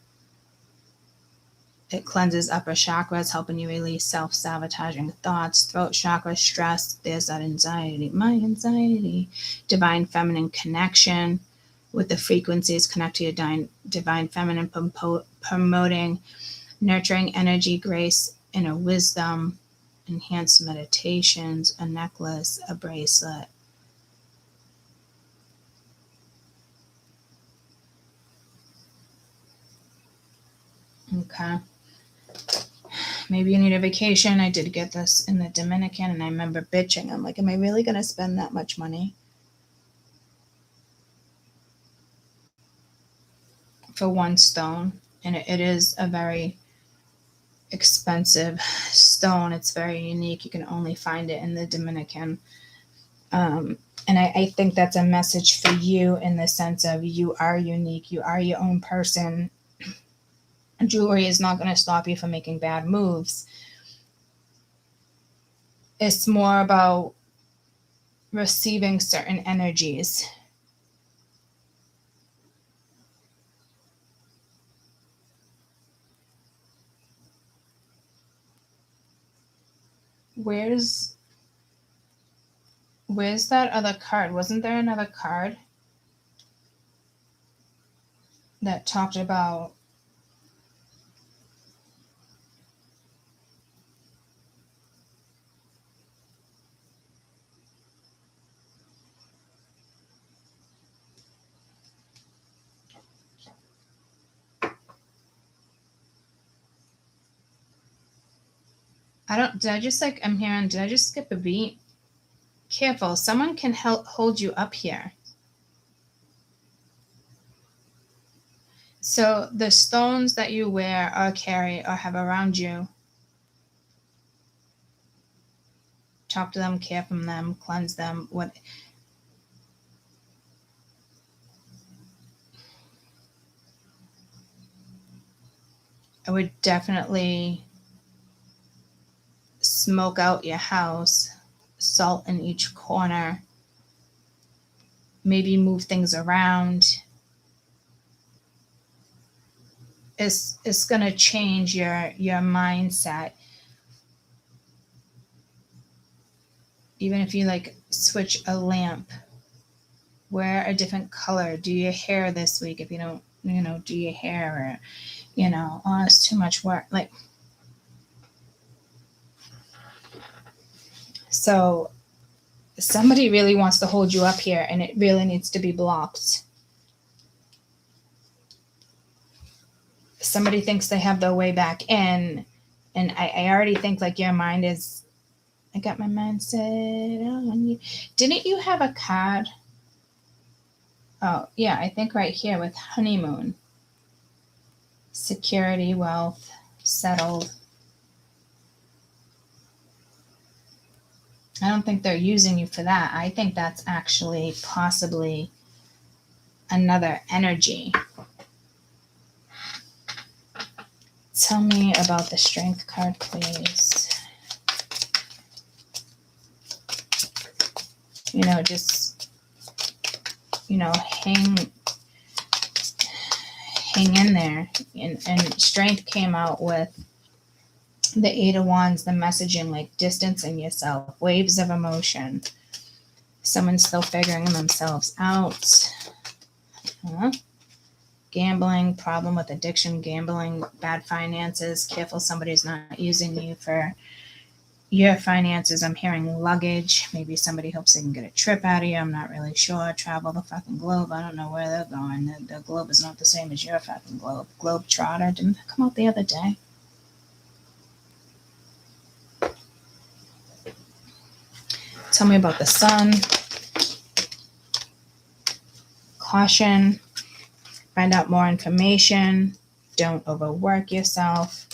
It cleanses upper chakras, helping you release self-sabotaging thoughts. Throat chakra, stress. There's that anxiety. My anxiety. Divine feminine connection with the frequencies. Connect to your divine feminine, promoting nurturing energy, grace, inner wisdom, enhanced meditations, a necklace, a bracelet. Okay. Maybe you need a vacation. I did get this in the Dominican, and I remember bitching. I'm like, am I really going to spend that much money? for one stone, and it is a very expensive stone. It's very unique. You can only find it in the Dominican. And I think that's a message for you in the sense of you are unique. You are your own person. Jewelry is not going to stop you from making bad moves. It's more about receiving certain energies. Where's that other card? Wasn't there another card that talked about did I just skip a beat? Careful, someone can help hold you up here. So the stones that you wear or carry or have around you, talk to them, care from them, cleanse them. I would definitely smoke out your house, salt in each corner, maybe move things around. It's going to change your mindset. Even if you like switch a lamp, wear a different color, do your hair this week if you don't, do your hair, or, oh, it's too much work. Like, so somebody really wants to hold you up here, and it really needs to be blocked. Somebody thinks they have their way back in, and I already think like your mind is, I got my mindset on you. Didn't you have a card? Oh, yeah, I think right here with honeymoon. Security, wealth, settled. I don't think they're using you for that. I think that's actually possibly another energy. Tell me about the strength card, please. Just, hang in there. And strength came out with the 8 of Wands, the messaging, like distancing yourself, waves of emotion. Someone's still figuring themselves out. Gambling, problem with addiction, gambling, bad finances. Careful, somebody's not using you for your finances. I'm hearing luggage. Maybe somebody hopes they can get a trip out of you. I'm not really sure. Travel the fucking globe. I don't know where they're going. The globe is not the same as your fucking globe. Globe Trotter. Didn't that come out the other day? Tell me about the sun. Caution. Find out more information. Don't overwork yourself.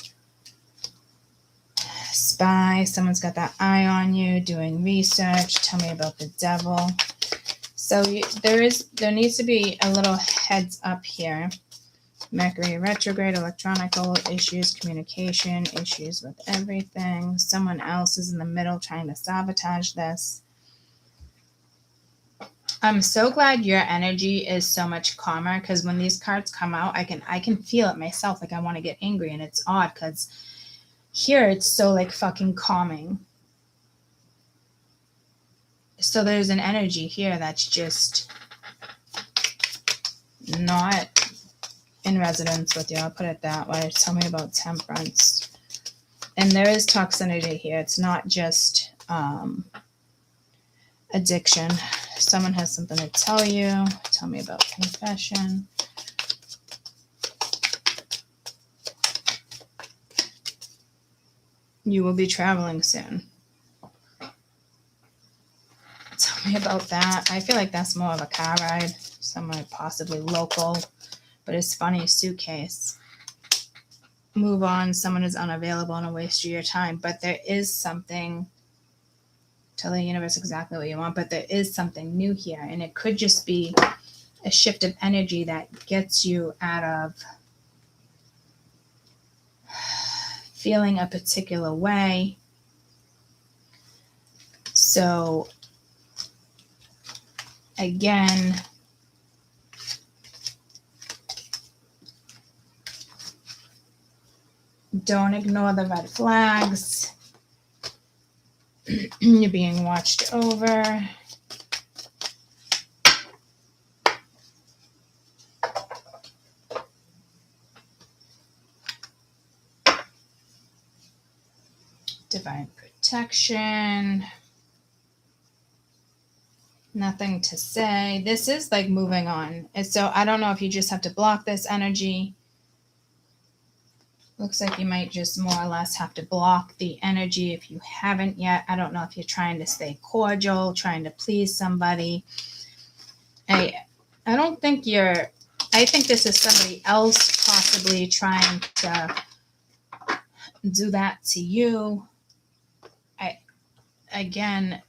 Spy. Someone's got that eye on you, doing research. Tell me about the devil. So there needs to be a little heads up here. Mercury retrograde, electronical issues, communication, issues with everything. Someone else is in the middle trying to sabotage this. I'm so glad your energy is so much calmer, because when these cards come out, I can feel it myself. Like I want to get angry, and it's odd because here it's so like fucking calming. So there's an energy here that's just not in resonance with you. I'll put it that way. Tell me about temperance. And there is toxicity here. It's not just addiction. Someone has something to tell you. Tell me about confession. You will be traveling soon. Tell me about that. I feel like that's more of a car ride, somewhere possibly local, But it's funny, suitcase. Move on, someone is unavailable and a waste of your time. But there is something, tell the universe exactly what you want, but there is something new here. And it could just be a shift of energy that gets you out of feeling a particular way. So again, don't ignore the red flags. You're being watched over. Divine protection. Nothing to say. This is like moving on. And so I don't know if you just have to block this energy. Looks like you might just more or less have to block the energy if you haven't yet. I don't know if you're trying to stay cordial, trying to please somebody. I don't think you're, I think this is somebody else possibly trying to do that to you. Again,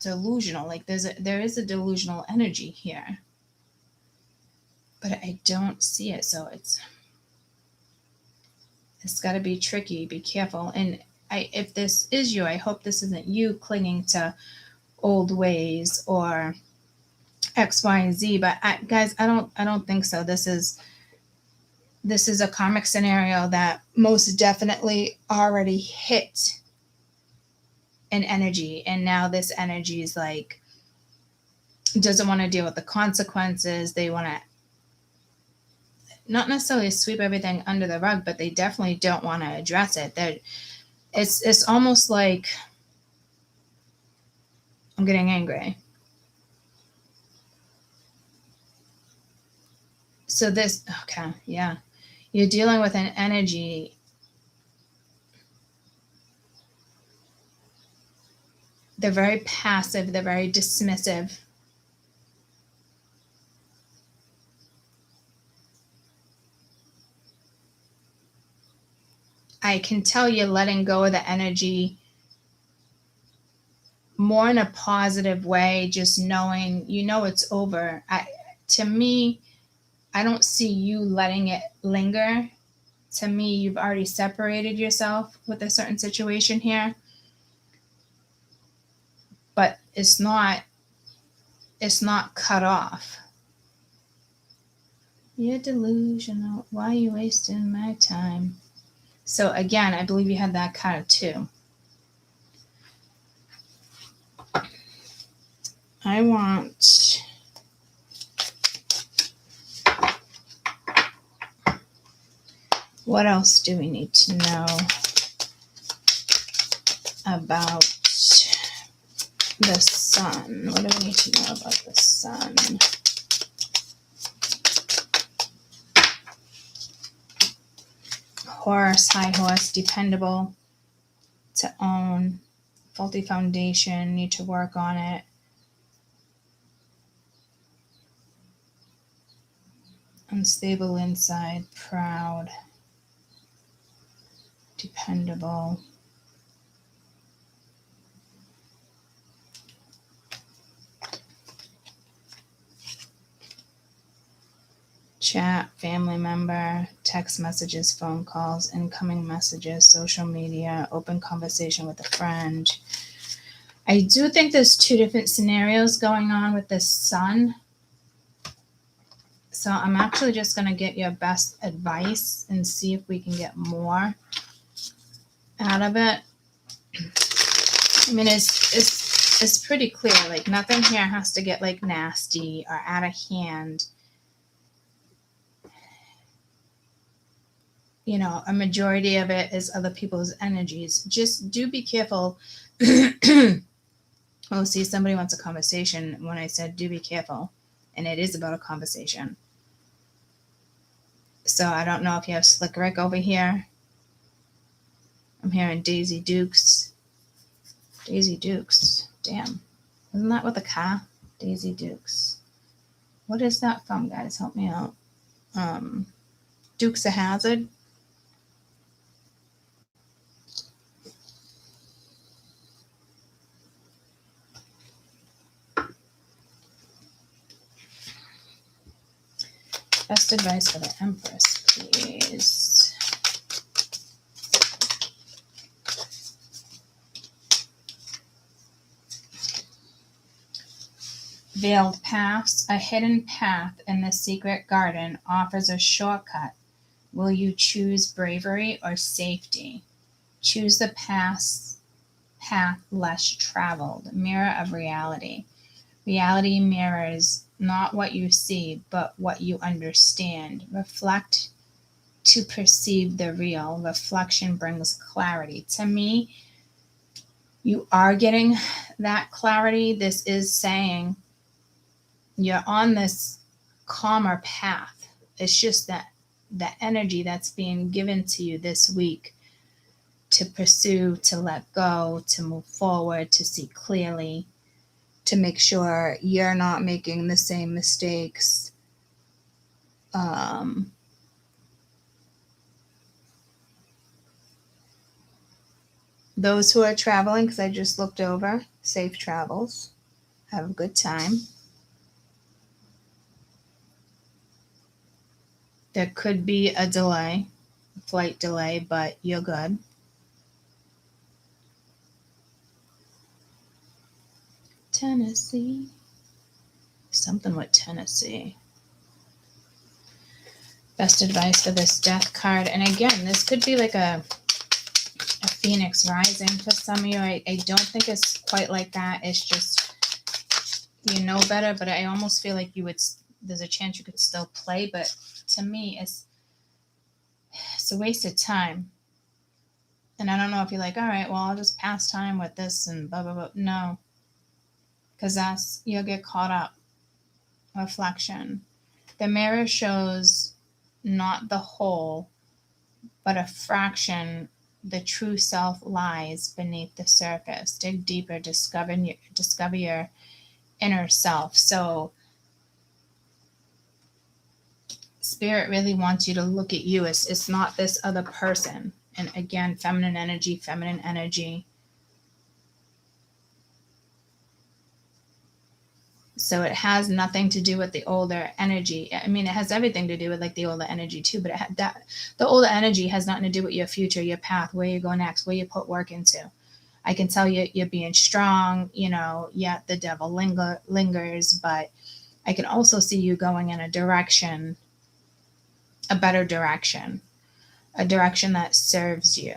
delusional. Like there is a delusional energy here. But I don't see it. So it's got to be tricky. Be careful. And if this is you, I hope this isn't you clinging to old ways or X, Y, and Z. But guys, I don't think so. This is a karmic scenario that most definitely already hit an energy, and now this energy is like doesn't want to deal with the consequences. They want to not necessarily sweep everything under the rug, but they definitely don't want to address it. It's almost like I'm getting angry. So this, okay, yeah. You're dealing with an energy. They're very passive. They're very dismissive. I can tell you're letting go of the energy more in a positive way, just knowing, it's over. To me, I don't see you letting it linger. To me, you've already separated yourself with a certain situation here. But it's not cut off. You're delusional. Why are you wasting my time? So again, I believe you had that card too. I want what else do we need to know about the sun? What do we need to know about the sun? Horse, high horse, dependable, to own, faulty foundation, need to work on it. Unstable inside, proud, dependable. Chat, family member, text messages, phone calls, incoming messages, social media, open conversation with a friend. I do think there's two different scenarios going on with this sun. So I'm actually just going to get your best advice and see if we can get more out of it. I mean, it's pretty clear. Like nothing here has to get like nasty or out of hand. A majority of it is other people's energies. Just do be careful. Oh, see, somebody wants a conversation when I said do be careful. And it is about a conversation. So I don't know if you have Slick Rick over here. I'm hearing Daisy Dukes. Daisy Dukes. Damn. Isn't that with a car? Daisy Dukes. What is that from, guys? Help me out. Dukes of Hazzard. Best advice for the Empress, please. Veiled paths. A hidden path in the secret garden offers a shortcut. Will you choose bravery or safety? Choose the path less traveled. Mirror of reality. Reality mirrors not what you see, but what you understand. Reflect to perceive the real. Reflection brings clarity. To me, you are getting that clarity. This is saying you're on this calmer path. It's just that the energy that's being given to you this week to pursue, to let go, to move forward, to see clearly, to make sure you're not making the same mistakes. Those who are traveling, because I just looked over, safe travels. Have a good time. There could be a delay, a flight delay, but you're good. Tennessee. Something with Tennessee. Best advice for this Death card. And again, this could be like a Phoenix rising for some of you. I don't think it's quite like that. It's just, you know better, but I almost feel like there's a chance you could still play, but to me, it's a waste of time. And I don't know if you're like, all right, well, I'll just pass time with this and blah, blah, blah. No, because you'll get caught up. Reflection. The mirror shows not the whole, but a fraction. The true self lies beneath the surface. Dig deeper, discover your inner self. So Spirit really wants you to look at you. It's not this other person. And again, feminine energy. So it has nothing to do with the older energy. I mean, it has everything to do with like the older energy too, but the older energy has nothing to do with your future, your path, where you go next, where you put work into. I can tell you're being strong, yeah, the devil lingers, but I can also see you going in a direction, a better direction, a direction that serves you.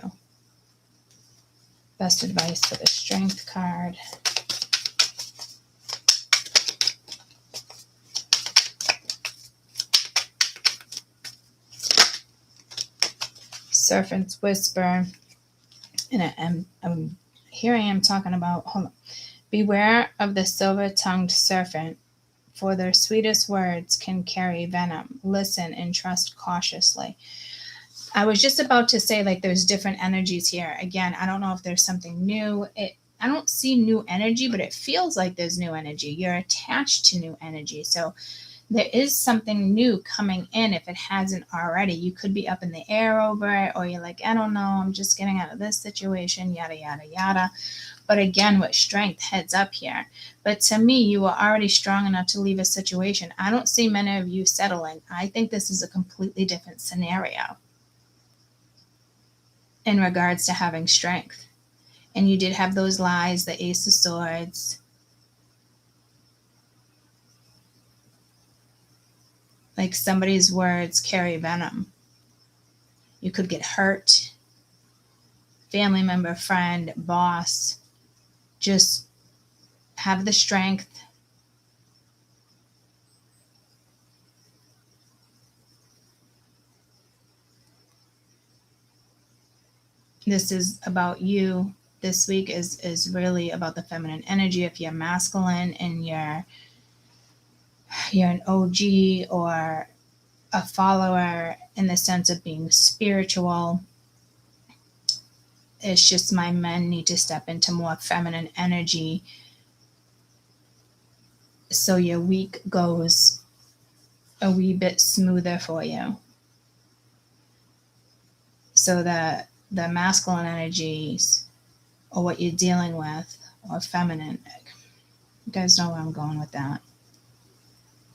Best advice for the Strength card. Serpent's Whisper. And here I am talking about, hold on. Beware of the silver-tongued serpent, for their sweetest words can carry venom. Listen and trust cautiously. I was just about to say, like, there's different energies here. Again, I don't know if there's something new. I don't see new energy, but it feels like there's new energy. You're attached to new energy. So there is something new coming in if it hasn't already. You could be up in the air over it, or you're like, I don't know, I'm just getting out of this situation, yada, yada, yada. But again, with strength, heads up here. But to me, you are already strong enough to leave a situation. I don't see many of you settling. I think this is a completely different scenario in regards to having strength. And you did have those lies, the Ace of Swords. Like, somebody's words carry venom. You could get hurt. Family member, friend, boss. Just have the strength. This is about you. This week is really about the feminine energy. If you're masculine and you're an OG or a follower in the sense of being spiritual, it's just my men need to step into more feminine energy so your week goes a wee bit smoother for you. So that the masculine energies or what you're dealing with or feminine, you guys know where I'm going with that.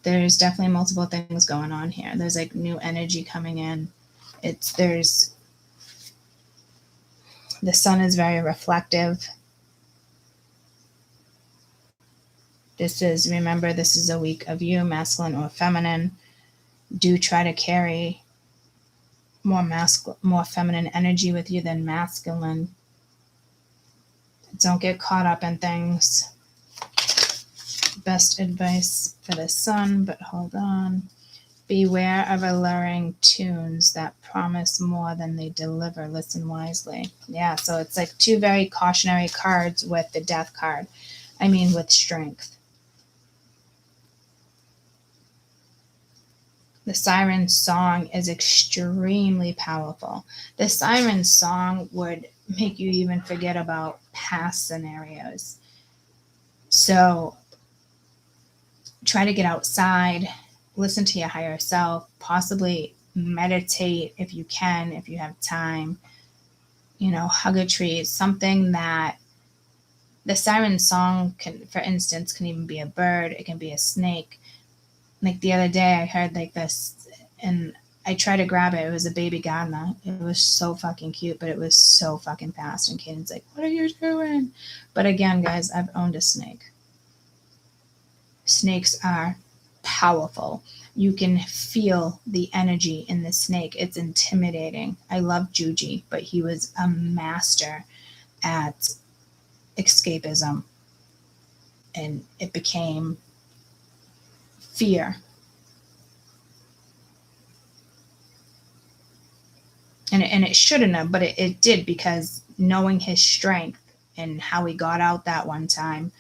There's definitely multiple things going on here. There's like new energy coming in. There's the sun is very reflective. Remember, this is a week of you, masculine or feminine. Do try to carry more feminine energy with you than masculine. Don't get caught up in things. Best advice for the sun, but hold on. Beware of alluring tunes that promise more than they deliver. Listen wisely. Yeah, so it's like two very cautionary cards with the death card. I mean, with strength. The siren song is extremely powerful. The siren song would make you even forget about past scenarios. So try to get outside, listen to your higher self, possibly meditate if you can, if you have time, hug a tree, something that the siren song can, for instance, can even be a bird, it can be a snake. Like the other day I heard like this and I tried to grab it. It was a baby gardener. It was so fucking cute, but it was so fucking fast. And Caden's like, what are you doing? But again, guys, I've owned a snake. Snakes are powerful. You can feel the energy in the snake. It's intimidating. I love Juji, but he was a master at escapism. And it became fear. And it shouldn't have, but it did, because knowing his strength and how he got out that one time,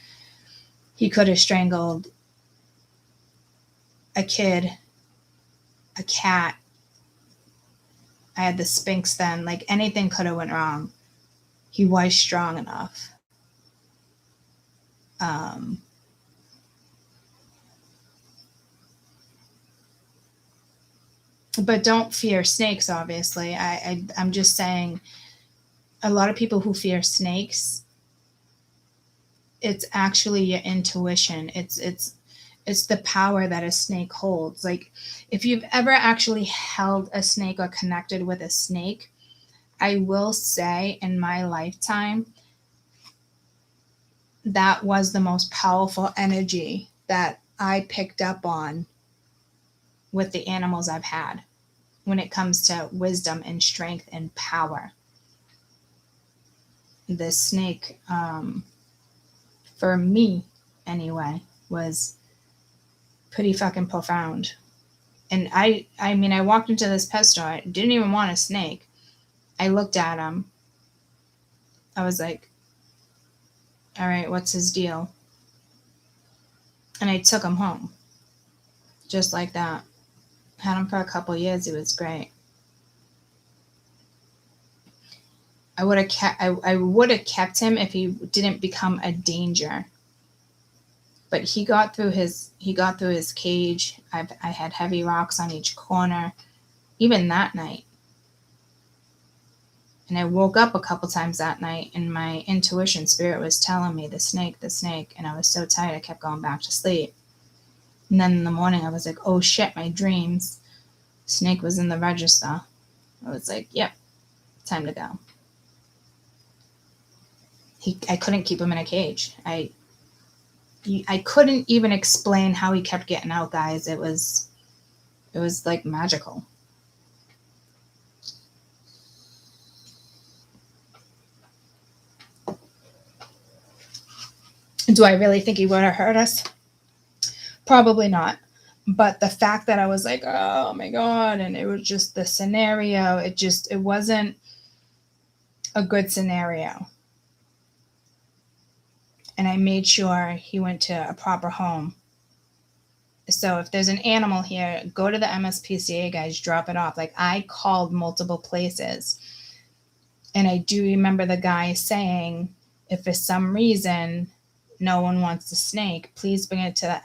he could have strangled a kid, a cat. I had the Sphinx then. Like anything could have went wrong. He was strong enough. But don't fear snakes, obviously. I'm just saying, a lot of people who fear snakes, it's actually your intuition. It's the power that a snake holds. Like if you've ever actually held a snake or connected with a snake, I will say in my lifetime, that was the most powerful energy that I picked up on with the animals I've had when it comes to wisdom and strength and power. The snake, for me anyway, was pretty fucking profound. And I mean, I walked into this pet store, didn't even want a snake. I looked at him. I was like, all right, what's his deal? And I took him home. Just like that. Had him for a couple years. He was great. I would have kept him if he didn't become a danger. But he got through his cage. I had heavy rocks on each corner, even that night. And I woke up a couple times that night, and my intuition spirit was telling me the snake. And I was so tired, I kept going back to sleep. And then in the morning, I was like, oh shit, my dreams. Snake was in the register. I was like, yep, time to go. I couldn't keep him in a cage. I couldn't even explain how he kept getting out, guys. It was like magical. Do I really think he would have hurt us? Probably not. But the fact that I was like, oh my God, and it was just the scenario, it wasn't a good scenario. And I made sure he went to a proper home. So if there's an animal here, go to the MSPCA, guys, drop it off. Like I called multiple places. And I do remember the guy saying, if for some reason no one wants the snake, please bring it to the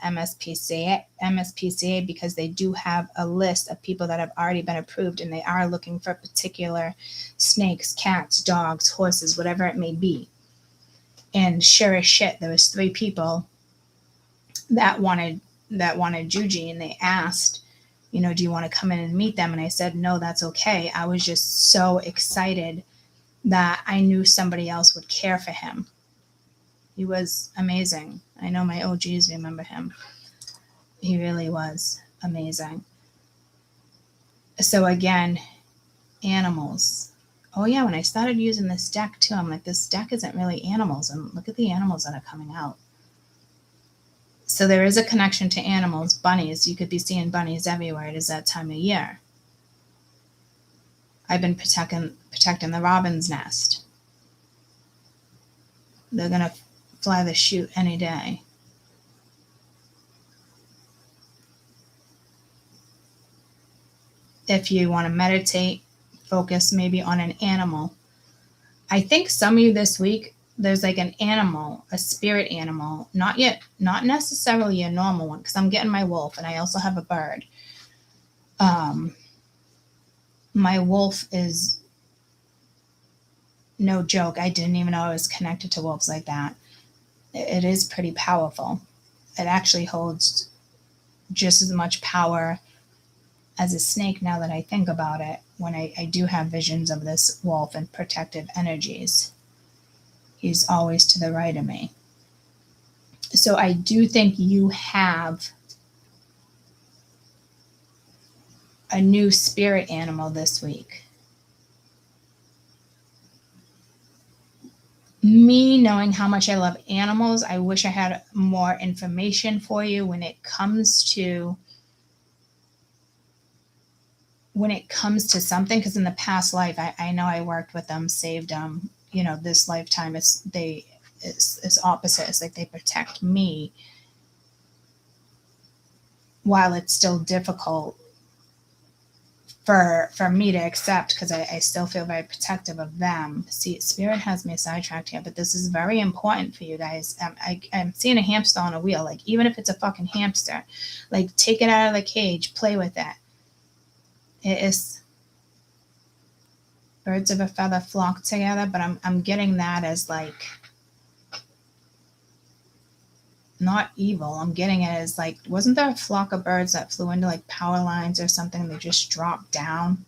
MSPCA because they do have a list of people that have already been approved and they are looking for particular snakes, cats, dogs, horses, whatever it may be. And sure as shit, there was 3 people that wanted Juji, and they asked, do you want to come in and meet them? And I said, no, that's okay. I was just so excited that I knew somebody else would care for him. He was amazing. I know my OGs remember him. He really was amazing. So again, animals. Oh yeah, when I started using this deck too, I'm like, this deck isn't really animals, and look at the animals that are coming out. So there is a connection to animals. Bunnies, you could be seeing bunnies everywhere. It is that time of year. I've been protecting the robin's nest. They're going to fly the chute any day. If you want to meditate, focus maybe on an animal. I think some of you this week, there's like an animal, a spirit animal, not necessarily a normal one, because I'm getting my wolf and I also have a bird. My wolf is no joke. I didn't even know I was connected to wolves like that. It is pretty powerful. It actually holds just as much power as a snake now that I think about it, when I do have visions of this wolf and protective energies. He's always to the right of me. So I do think you have a new spirit animal this week. Me knowing how much I love animals, I wish I had more information for you when it comes to something, because in the past life, I know I worked with them, saved them. This lifetime it's opposite. It's like they protect me while it's still difficult for me to accept, because I still feel very protective of them. See, spirit has me sidetracked here, but this is very important for you guys. I'm seeing a hamster on a wheel. Like, even if it's a fucking hamster, like, take it out of the cage, play with it. It is birds of a feather flock together, but I'm getting that as like not evil. I'm getting it as like, wasn't there a flock of birds that flew into like power lines or something? They just dropped down.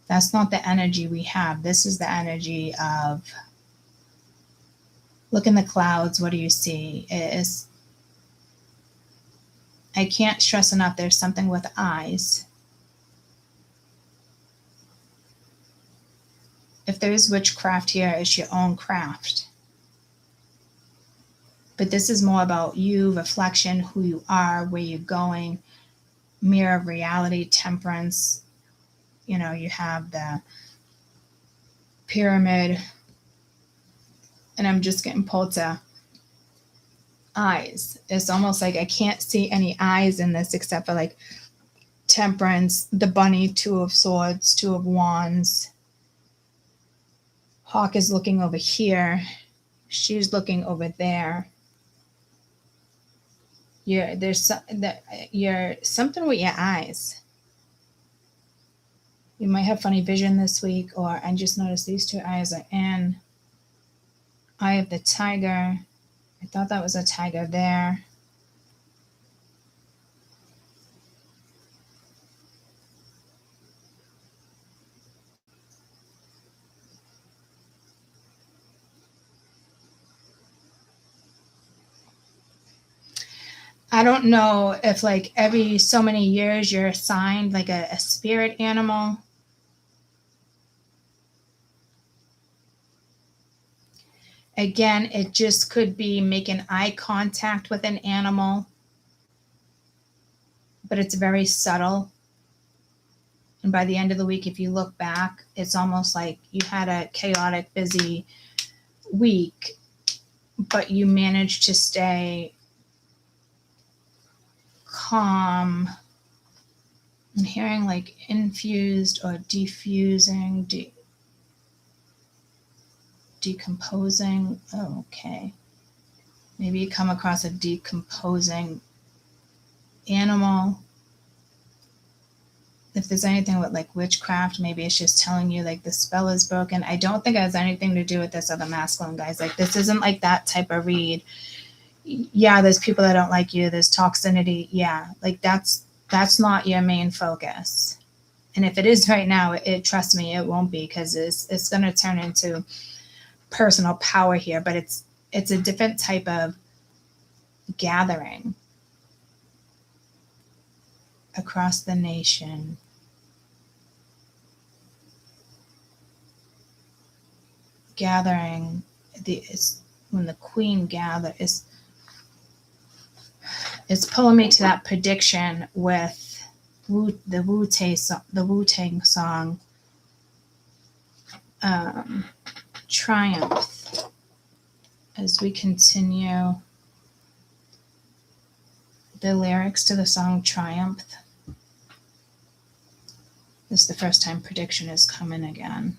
That's not the energy we have. This is the energy of, look in the clouds. What do you see? I can't stress enough. There's something with eyes. If there's witchcraft here, it's your own craft. But this is more about you, reflection, who you are, where you're going, mirror of reality, temperance. You have the pyramid. And I'm just getting pulled to eyes. It's almost like I can't see any eyes in this except for like temperance, the bunny, 2 of swords, 2 of wands. Hawk is looking over here. She's looking over there. There's something with your eyes. You might have funny vision this week, or I just noticed these 2 eyes are in. Eye of the tiger. I thought that was a tiger there. I don't know if like every so many years you're assigned like a spirit animal. Again, it just could be making eye contact with an animal, but it's very subtle. And by the end of the week, if you look back, it's almost like you had a chaotic, busy week, but you managed to stay calm. I'm hearing like infused or diffusing, decomposing. Oh, okay. Maybe you come across a decomposing animal. If there's anything with like witchcraft, maybe it's just telling you like the spell is broken. I don't think it has anything to do with this other masculine, guys. Like this isn't like that type of read. Yeah, there's people that don't like you. There's toxicity. Yeah, like that's not your main focus. And if it is right now, it trust me, it won't be, because it's going to turn into personal power here. But it's a different type of gathering across the nation. Gathering when the queen gathers. It's pulling me to that prediction with the Wu-Tang song, Triumph. As we continue the lyrics to the song Triumph. This is the first time prediction is coming again.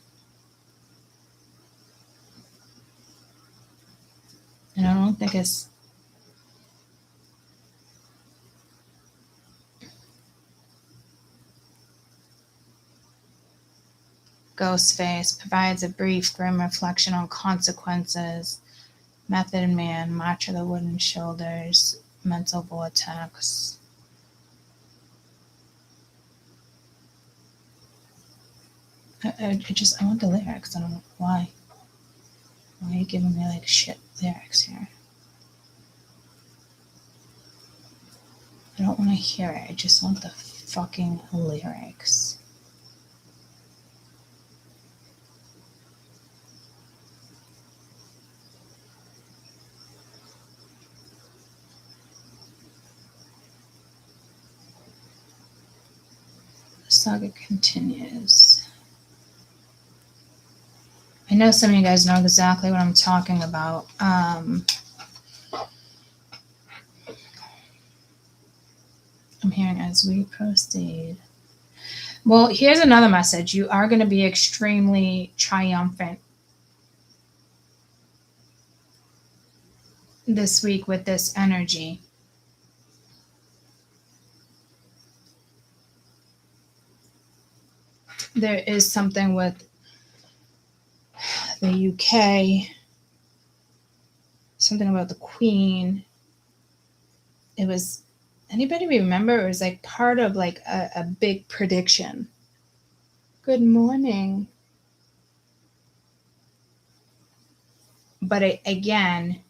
And I don't think it's Ghostface provides a brief, grim reflection on consequences. Method Man, March of the Wooden Shoulders, Mental Vortex. I want the lyrics. I don't know why. Why are you giving me like shit lyrics here? I don't want to hear it. I just want the fucking lyrics. The saga continues. I know some of you guys know exactly what I'm talking about. I'm hearing as we proceed. Well, here's another message. You are going to be extremely triumphant this week with this energy. There is something with the UK, something about the Queen. It was, anybody remember? It was like part of like a big prediction. Good morning. But again,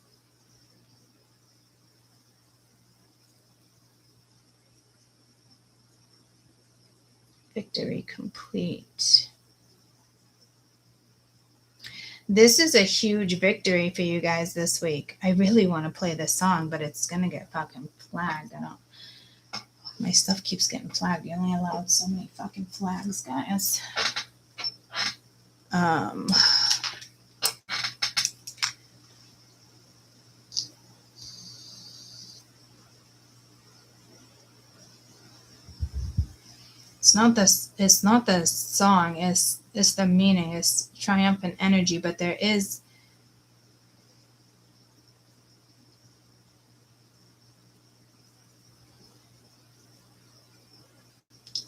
victory complete. This is a huge victory for you guys this week. I really want to play this song, but it's going to get fucking flagged. My stuff keeps getting flagged. You're only allowed so many fucking flags, guys. It's not the song, it's the meaning, it's triumphant energy, but there is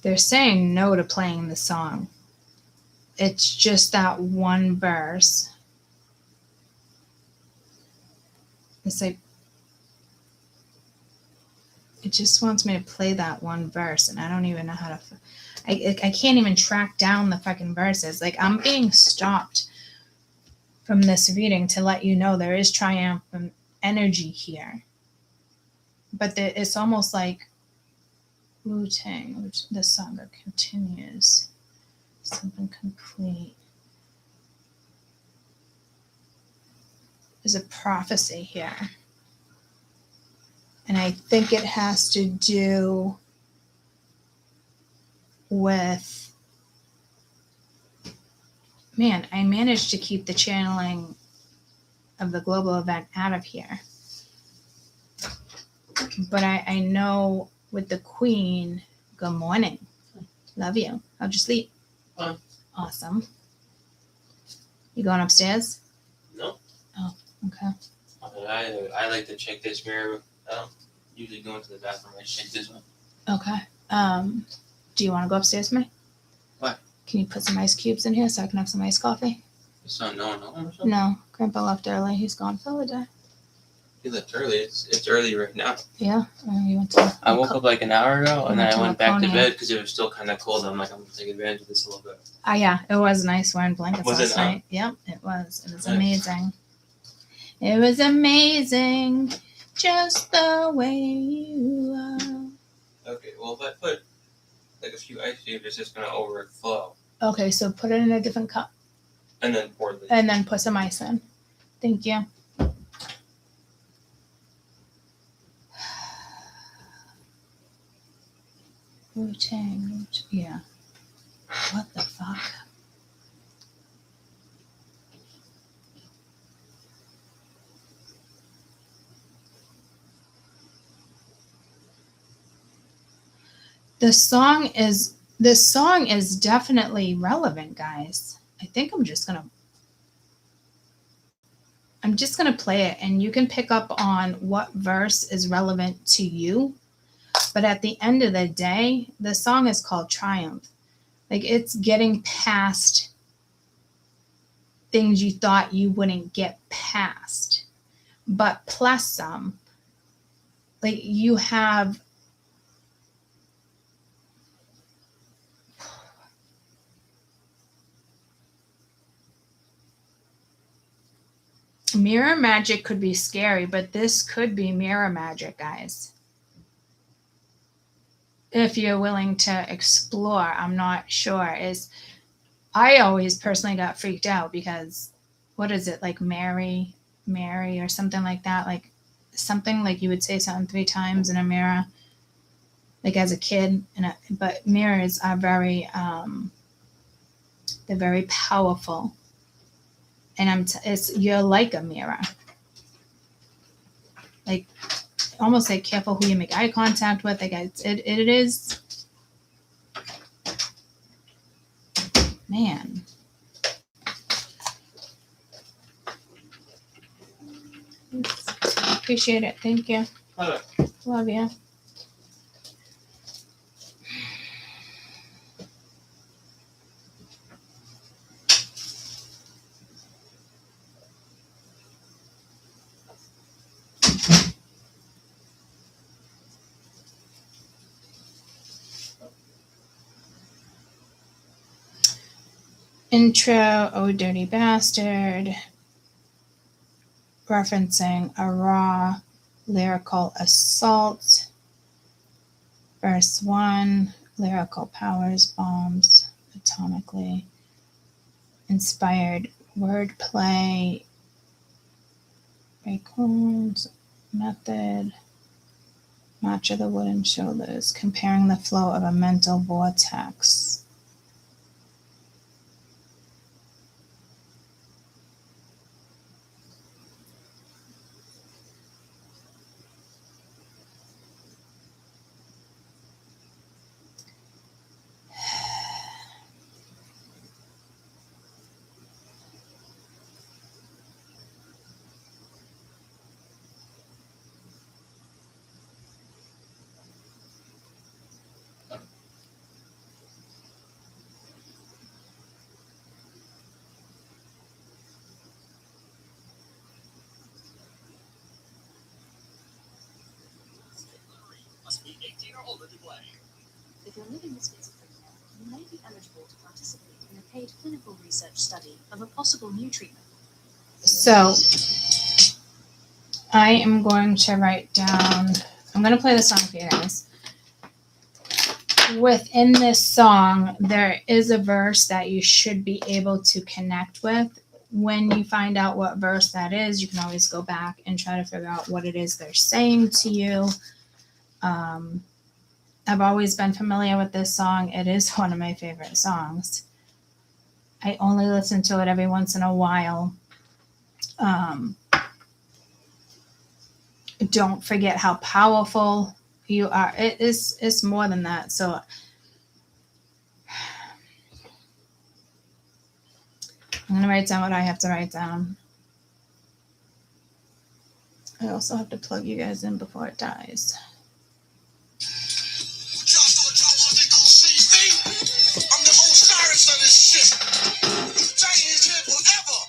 they're saying no to playing the song. It's just that one verse. It's like it just wants me to play that one verse, and I don't even know how to. I can't even track down the fucking verses. Like, I'm being stopped from this reading to let you know there is triumphant energy here. But it's almost like Wu-Tang, which the saga continues. Something complete. There's a prophecy here. And I think it has to do with, man, I managed to keep the channeling of the global event out of here. But I know with the Queen, good morning. Love you. How'd you sleep? Fine. Awesome. You going upstairs? No. Oh, okay. I like to check this mirror. I don't usually go into the bathroom. I check this one. Okay. Do you want to go upstairs with me? What? Can you put some ice cubes in here so I can have some iced coffee? It's not no home or something? No. Grandpa left early. He's gone for the day. He left early. It's early right now. Yeah. He went to I woke up like an hour ago, and then I went back to Laconia. bed because it was still kind of cold. I'm like, I'm going to take advantage of this a little bit. Yeah. It was nice wearing blankets Was last it, huh? night. Yep. It was. It was Nice. amazing. It was amazing. Just the way you are. Okay, well, if I put like a few ice cubes, it's just going to overflow. Okay, so put it in a different cup. And then pour the... And then put some ice in. Thank you. Wu-Tang. Yeah. What the fuck? This song is definitely relevant, guys. I think I'm just gonna play it, and you can pick up on what verse is relevant to you. But at the end of the day, the song is called Triumph. Like, it's getting past things you thought you wouldn't get past, but plus some. Like, you have mirror magic could be scary, but this could be mirror magic, guys. If you're willing to explore, I'm not sure. I always personally got freaked out because, what is it, like Mary or something like that? Like something like you would say something 3 times in a mirror, like as a kid. But mirrors are very, they're very powerful. And you're like a mirror. Like, almost like careful who you make eye contact with. Like it is, man. Appreciate it. Thank you. Love you. Intro, oh dirty bastard, referencing a raw lyrical assault. Verse 1, lyrical powers, bombs, atomically inspired wordplay, acorns, method, match of the wooden shoulders, comparing the flow of a mental vortex. Must be 18 or older to play. If you're living with schizophrenia, you may be eligible to participate in a paid clinical research study of a possible new treatment. So, I am going to write down, I'm going to play the song for you guys. Within this song, there is a verse that you should be able to connect with. When you find out what verse that is, you can always go back and try to figure out what it is they're saying to you. I've always been familiar with this song. It is one of my favorite songs. I only listen to it every once in a while. Don't forget how powerful you are. It's more than that. So I'm going to write down what I have to write down. I also have to plug you guys in before it dies. Y'all thought y'all wasn't gonna see me? I'm the Osiris of this shit. Giants here forever,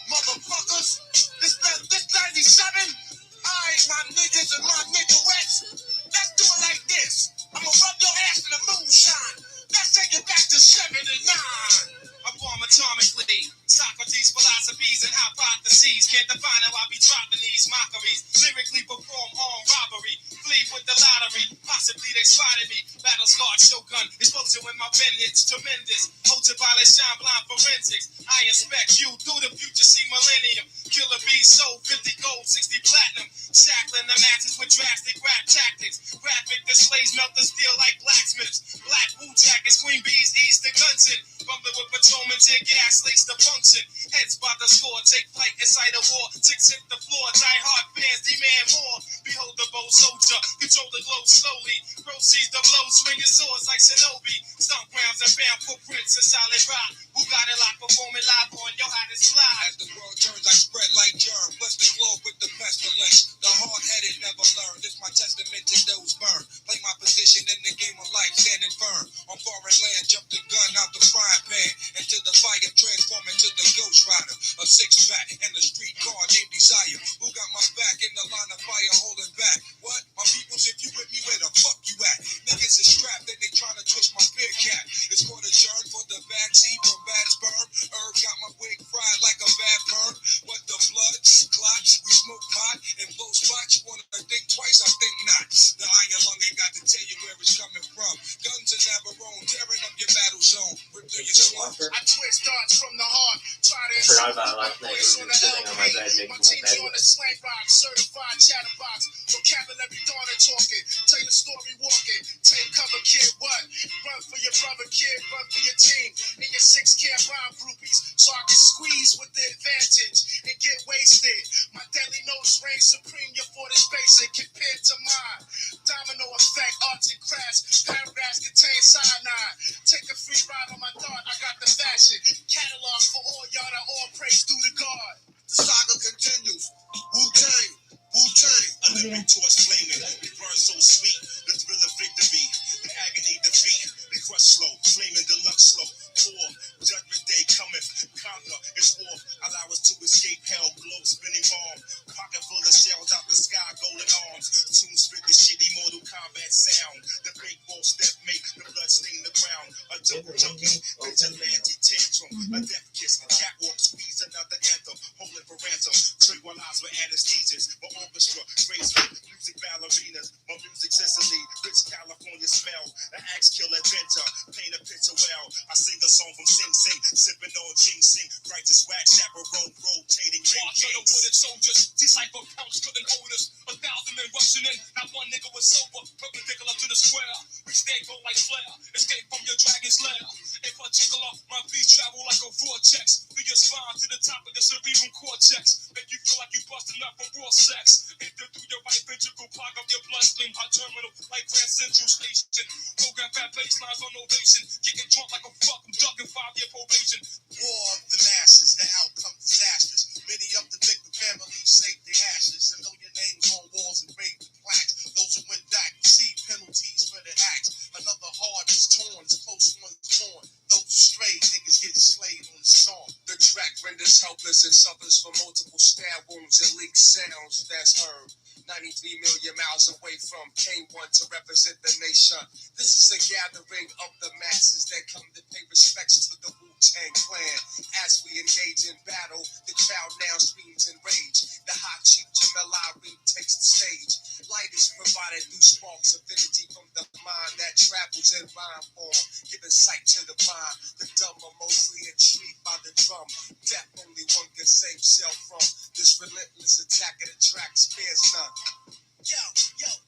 motherfuckers. This 97. Alright, my niggas and my niggerettes. Let's do it like this. I'ma rub your ass in the moonshine. Let's take it back to 79. I form atomically. Socrates' philosophies and hypotheses. Can't define how I be dropping these mockeries. Lyrically perform armed robbery. Flee with the lottery. Possibly they spotted me. Battle scarred shotgun. Explosion when my pen hits. Tremendous. Ultraviolet shine blind forensics. I inspect you through the future. See millennium. Killer bees sold 50 gold, 60 platinum. Shackling the masses with drastic rap tactics. Graphic displays melt the steel like blacksmiths. Black wool jackets, queen bees, east to Gunson. Bumping with patrolmen, tear gas, lace the function. Heads by the score, take flight inside a war. Ticks hit the floor, die hard fans demand more. Behold the bold soldier, control the globe slowly. Proceeds the blow, swinging swords like shinobi. Stomp grounds and found footprints in solid rock. Who got it locked, performing live on your hottest fly. As the world turns, I spread like germ. Bless the globe with the pestilence. The hard-headed never learn. This my testament to those burned. Play my position in the game of life, standing firm. On foreign land, jump the gun out the frying pan. Into the fire, transform into the ghost rider. A six-pack and a street car named Desire. Who got my back in the line of fire holding back? What? My peoples, if you with me, where the fuck you at? Niggas is strapped and they trying to twist my beer cap. It's called a adjourn for the backseat from bad sperm. Herb got my wig fried like a bad perm. What the blood? Clots. We smoke pot and blow spots. You wanna think twice? I think not. The iron lung ain't got to tell you where it's coming from. Guns in Navarone, tearing up your battle zone. Rip through your swamp. I twist darts from the heart. Try to Forgot about it last night. We were just sitting on my bed making my my team's bed. on the slang rock, certified chatterbox. Vocabulary daughter talking. Tell your story walking. Take cover, kid. What? Run for your brother, kid. Run for your team. And your 6 camp rhyme groupies. So I can squeeze with the advantage and get wasted. My deadly notes reign supreme. Your fort is basic compared to mine. Domino effect, arts and crafts. Paragraphs contain cyanide. Take a free ride on my dart. I got the fashion. Catalog for all y'all that all praise through the God. The saga continues. Wu-Tang. Wu-Tang. A living torch flaming. We burn so sweet. The thrill of victory. The agony defeat. We crush slow. Flaming deluxe slow. Poor. Judgment day cometh. Conquer. It's war. Allow us to escape hell. Globe spinning bomb. Pocket full of shells out the sky. Golden arms. Soon spit the shitty Mortal Kombat sound. The big ball step make the blood stain the ground. A double junkie. Vigilante tantrum. A death kiss. Catwalk squeeze another anthem. Hold it for ransom. Tranquilize with anesthesias. My orchestra. Graceful. Music ballerinas. My music Sicily. Rich California smell. An axe kill adventure. Paint a picture well. I sing a song from Sing Sing. Sipping on ginseng. Righteous wax. Chaperone. Rotating. March of the wooded soldiers. Decipher counts couldn't hold us. 1,000 men rushing in. Not one nigga was sober. Perpendicular to the square. We stay go like flare. Escape from your dragon's lair. In particular, my beats travel like a vortex. Through your spine to the top of the cerebral cortex. Make you feel like you busting up from raw sex. Enter through your right ventricle, clog up your bloodstream. Hot terminal like Grand Central Station. Program fat baselines on ovation. Getting drunk like a fuck, I'm ducking 5-year probation. War of the masses, the outcome disastrous. Many of the victim families save their ashes. And know your names on walls engraved with plaques. Those who went back receive penalties for their acts. Another heart is torn, as close one's torn. Those strayed niggas get slayed on the storm. The track renders helpless and suffers from multiple stab wounds and leaked sounds that's heard. 93 million miles away from came one to represent the nation. This is a gathering of the masses that come to pay respects to the Wu-Tang Clan. As we engage in battle, the crowd now screams in rage. The hot chief Jamel Ari takes the stage. Light is provided through sparks of energy from the mind that travels in rhyme form, giving sight to the blind. The dumb are mostly intrigued by the drum. Death only one can save self from. This relentless attack of the track spares none. Yo,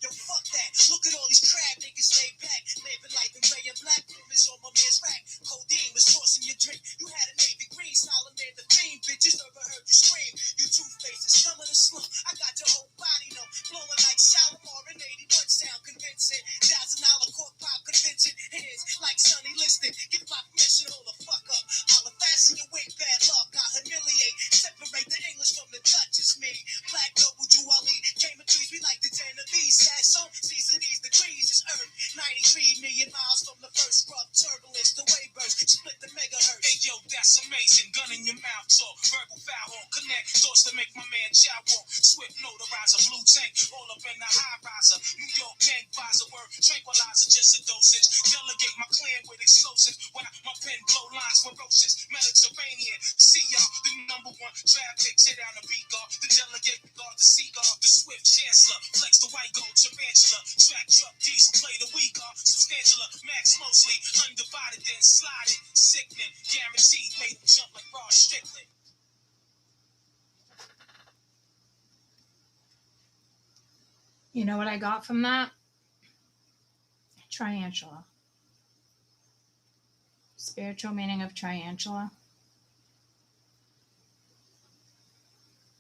fuck that. Look at all these crab niggas laid back. Living life in gray and black. Rumors on my man's rack. Codeine was forcing your drink. You had a navy green, smiling man the theme. Bitches never heard you scream. You two faces, coming to slump. I got your whole body numb. Blowing like Shalimar and 81 sound convincing. $1,000 court pop convention. Hands like Sonny Liston. Give my permission, hold the fuck up. I'll fasten your wig, bad luck. I'll humiliate. Separate the English from the Dutch. It's me. Black double dually. million miles from the first rough turbulence. The wave burst, split the megahertz. Hey yo, that's amazing. Gun in your mouth, talk, verbal foul on. Connect thoughts to make my man chow on. Swift notarizer, blue tank, all up in the high riser. New York gang visor, word tranquilizer, just a dosage. Delegate my clan with explosives. While my pen blow lines ferocious. Mediterranean, see y'all, the number one draft pick. Sit down the beat guard, the delegate guard, the seagull, the swift chancellor. Flex the white gold tarantula. Track truck diesel, play the weak guard. Substantial, max mostly. Undivided, then sliding. Sickening, guaranteed, made them jump like Rod Strickland. You know what I got from that? Triantula. Spiritual meaning of triantula.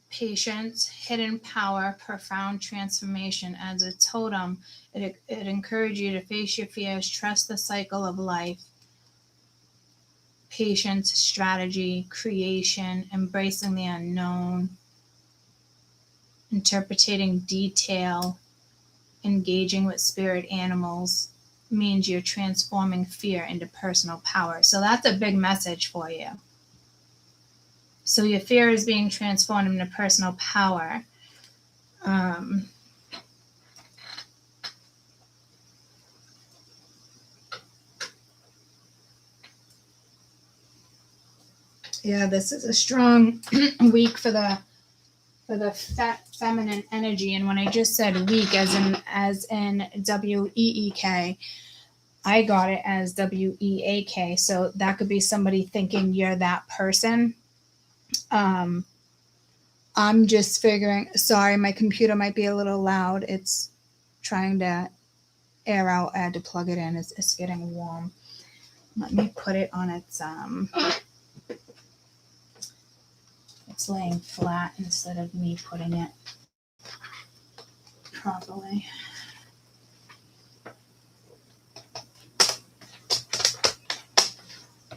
Patience, hidden power, profound transformation. As a totem, it encourages you to face your fears, trust the cycle of life. Patience, strategy, creation, embracing the unknown, interpreting detail, engaging with spirit animals means you're transforming fear into personal power. So that's a big message for you. So your fear is being transformed into personal power. Yeah, this is a strong week for the feminine energy. And when I just said week, as in WEEK, I got it as WEAK. So that could be somebody thinking you're that person. I'm just figuring. Sorry, my computer might be a little loud. It's trying to air out. I had to plug it in. It's getting warm. Let me put it on its It's laying flat instead of me putting it properly.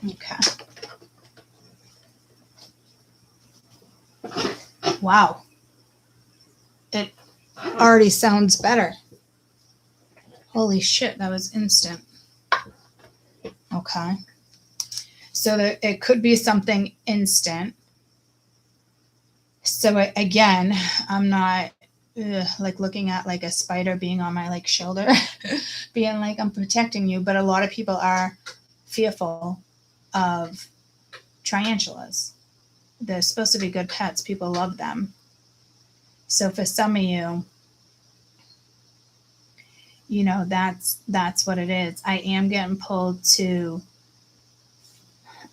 Okay. Wow. It already sounds better. Holy shit, that was instant. Okay. So that it could be something instant. So again, I'm not like looking at like a spider being on my like shoulder, being like I'm protecting you. But a lot of people are fearful of tarantulas. They're supposed to be good pets. People love them. So for some of you, you know, that's what it is. I am getting pulled to,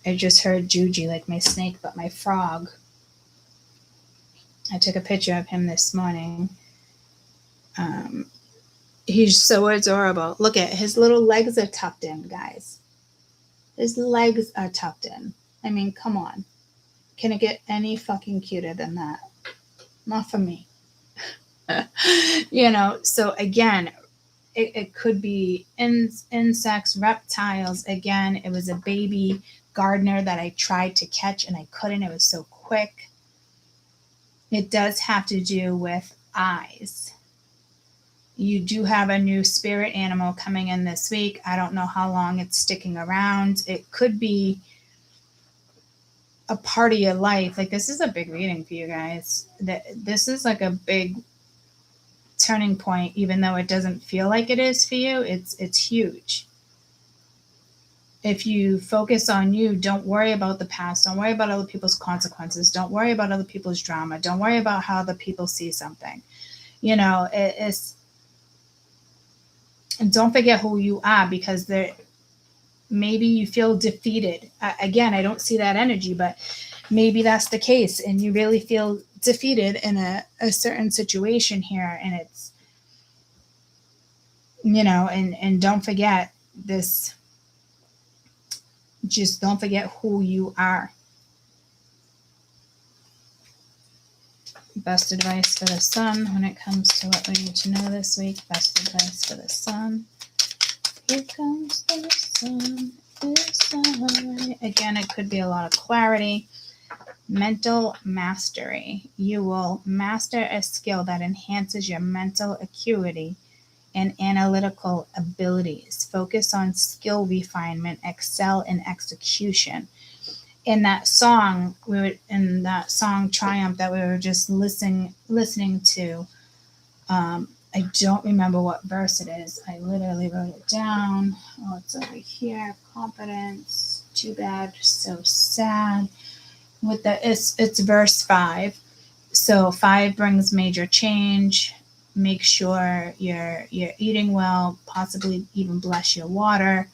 I just heard Juji, like my snake, but my frog. I took a picture of him this morning. He's so adorable. Look at his little legs are tucked in, guys. His legs are tucked in. I mean, come on. Can it get any fucking cuter than that? Not for me. You know, so again, it could be insects, reptiles. Again, it was a baby gardener that I tried to catch and I couldn't. It was so quick. It does have to do with eyes. You do have a new spirit animal coming in this week. I don't know how long it's sticking around. It could be a part of your life. Like, this is a big reading for you guys. This is like a big turning point, even though it doesn't feel like it is for you. It's huge. If you focus on you, don't worry about the past. Don't worry about other people's consequences. Don't worry about other people's drama. Don't worry about how other people see something. You know, and don't forget who you are, because maybe you feel defeated. Again, I don't see that energy, but maybe that's the case. And you really feel defeated in a certain situation here. And it's, you know, and don't forget this. Just don't forget who you are. Best advice for the sun when it comes to what we need to know this week. Best advice for the sun. Here comes the sun. It's all right. Again, it could be a lot of clarity. Mental mastery. You will master a skill that enhances your mental acuity and analytical abilities. Focus on skill refinement, excel in execution. In that song, Triumph that we were just listening to, I don't remember what verse it is. I literally wrote it down. Oh, it's over here. Confidence. Too bad. So sad. It's verse 5. So 5 brings major change. Make sure you're eating well. Possibly even bless your water.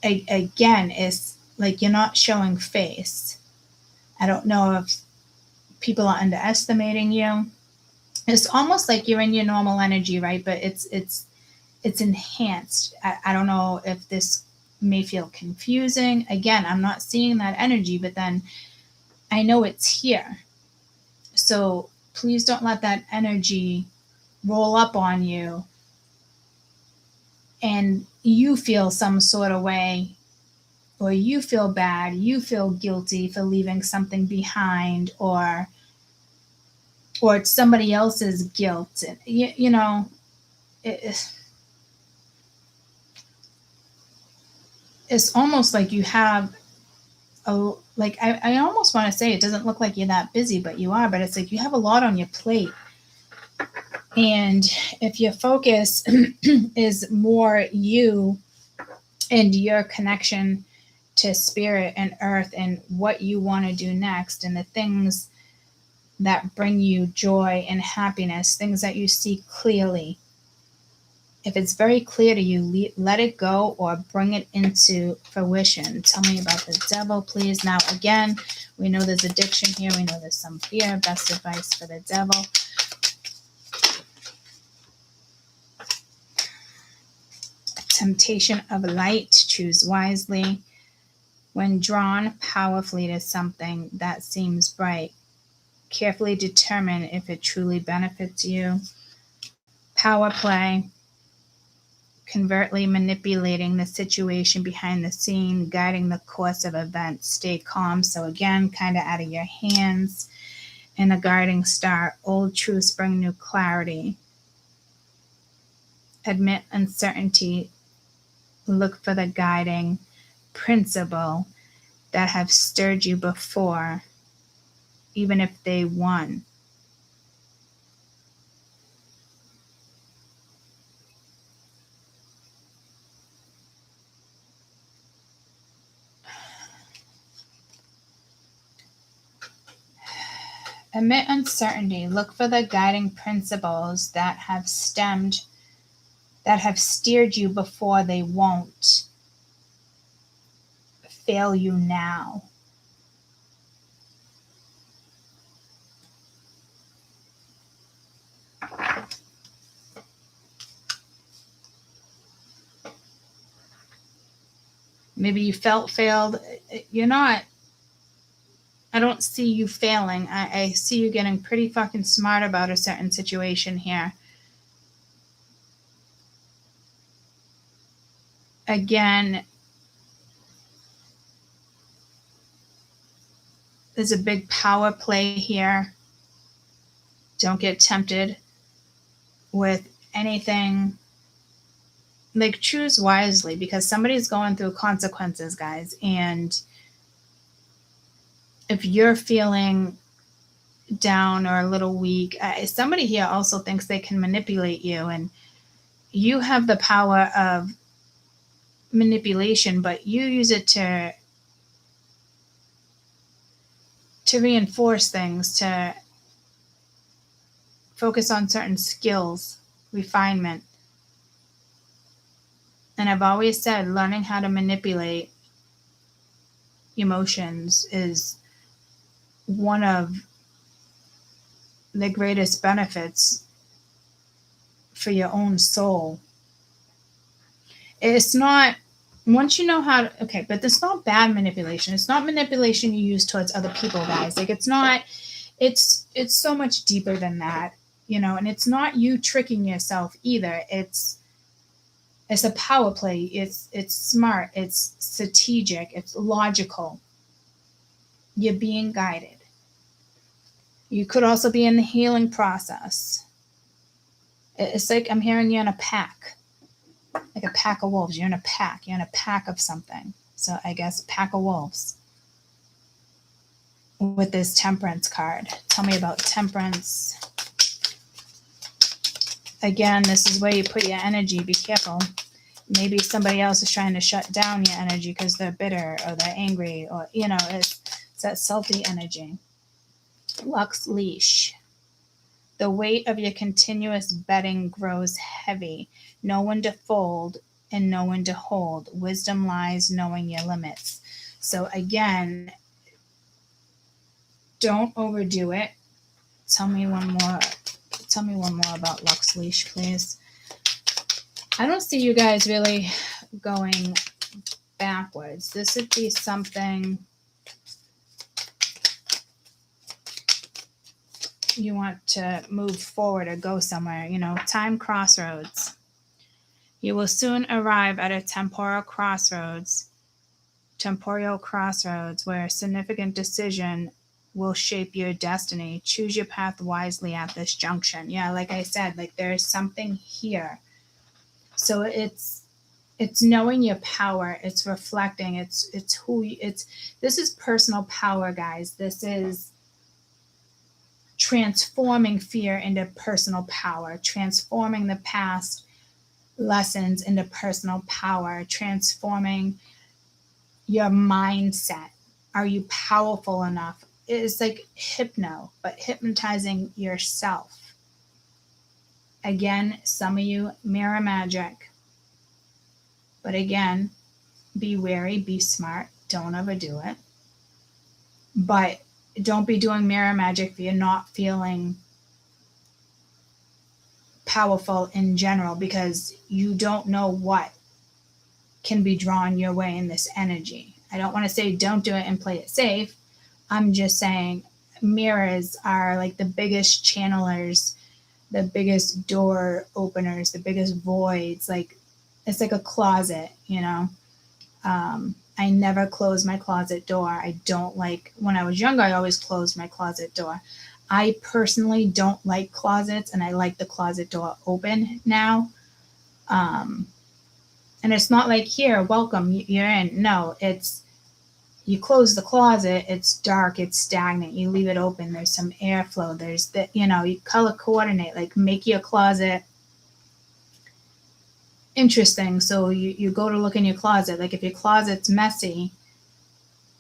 Again, it's like you're not showing face. I don't know if people are underestimating you. It's almost like you're in your normal energy, right? But it's enhanced. I don't know if this may feel confusing. Again, I'm not seeing that energy, but then I know it's here. So please don't let that energy roll up on you and you feel some sort of way, or you feel bad, you feel guilty for leaving something behind, or it's somebody else's guilt. You know, it's almost like you have I almost want to say it doesn't look like you're that busy, but you are. But it's like you have a lot on your plate. And if your focus is more you and your connection to spirit and earth and what you want to do next and the things that bring you joy and happiness, things that you see clearly, if it's very clear to you, let it go or bring it into fruition. Tell me about the devil, please. Now, again, we know there's addiction here. We know there's some fear. Best advice for the devil. Temptation of light. Choose wisely. When drawn powerfully to something that seems bright, carefully determine if it truly benefits you. Power play. Covertly manipulating the situation behind the scene, guiding the course of events. Stay calm. So again, kind of out of your hands. And the guiding star. Old truths bring new clarity. Admit uncertainty. Look for the guiding principle that have stirred you before, even if they won. Admit uncertainty. Look for the guiding principles that have steered you before. They won't fail you now. Maybe you felt failed. You're not. I don't see you failing. I see you getting pretty fucking smart about a certain situation here. Again, there's a big power play here. Don't get tempted with anything. Like, choose wisely, because somebody's going through consequences, guys. And if you're feeling down or a little weak, somebody here also thinks they can manipulate you, and you have the power of manipulation, but you use it to reinforce things, to focus on certain skills, refinement. And I've always said, learning how to manipulate emotions is one of the greatest benefits for your own soul. It's not, once you know how to, okay, but it's not bad manipulation. It's not manipulation you use towards other people, guys. Like, it's not, it's so much deeper than that, you know, and it's not you tricking yourself either. It's a power play. It's smart. It's strategic. It's logical. You're being guided. You could also be in the healing process. It's like I'm hearing you're in a pack, like a pack of wolves. You're in a pack. You're in a pack of something. So I guess pack of wolves with this temperance card. Tell me about temperance. Again, this is where you put your energy. Be careful. Maybe somebody else is trying to shut down your energy because they're bitter or they're angry or, it's that salty energy. Lux leash. The weight of your continuous betting grows heavy. Know when to fold and know when to hold. Wisdom lies knowing your limits. So again, don't overdo it. Tell me one more about Lux leash, please. I don't see you guys really going backwards. This would be something you want to move forward or go somewhere, time crossroads. You will soon arrive at a temporal crossroads where a significant decision will shape your destiny. Choose your path wisely at this junction. Yeah, like I said, like there's something here. So it's knowing your power, it's reflecting, it's this is personal power, guys. This is transforming fear into personal power, transforming the past lessons into personal power, transforming your mindset. Are you powerful enough? It's like but hypnotizing yourself. Again, some of you mirror magic. But again, be wary, be smart, don't overdo it. But don't be doing mirror magic if you're not feeling powerful in general, because you don't know what can be drawn your way in this energy. I don't want to say don't do it and play it safe. I'm just saying mirrors are like the biggest channelers, the biggest door openers, the biggest voids. Like it's like a closet, I never close my closet door. I don't like, when I was younger, I always closed my closet door. I personally don't like closets, and I like the closet door open now. And it's not like, here, welcome, you're in. No, it's, you close the closet, it's dark, it's stagnant. You leave it open, there's some airflow. There's the, you color coordinate, like make your closet interesting. So you go to look in your closet. Like if your closet's messy,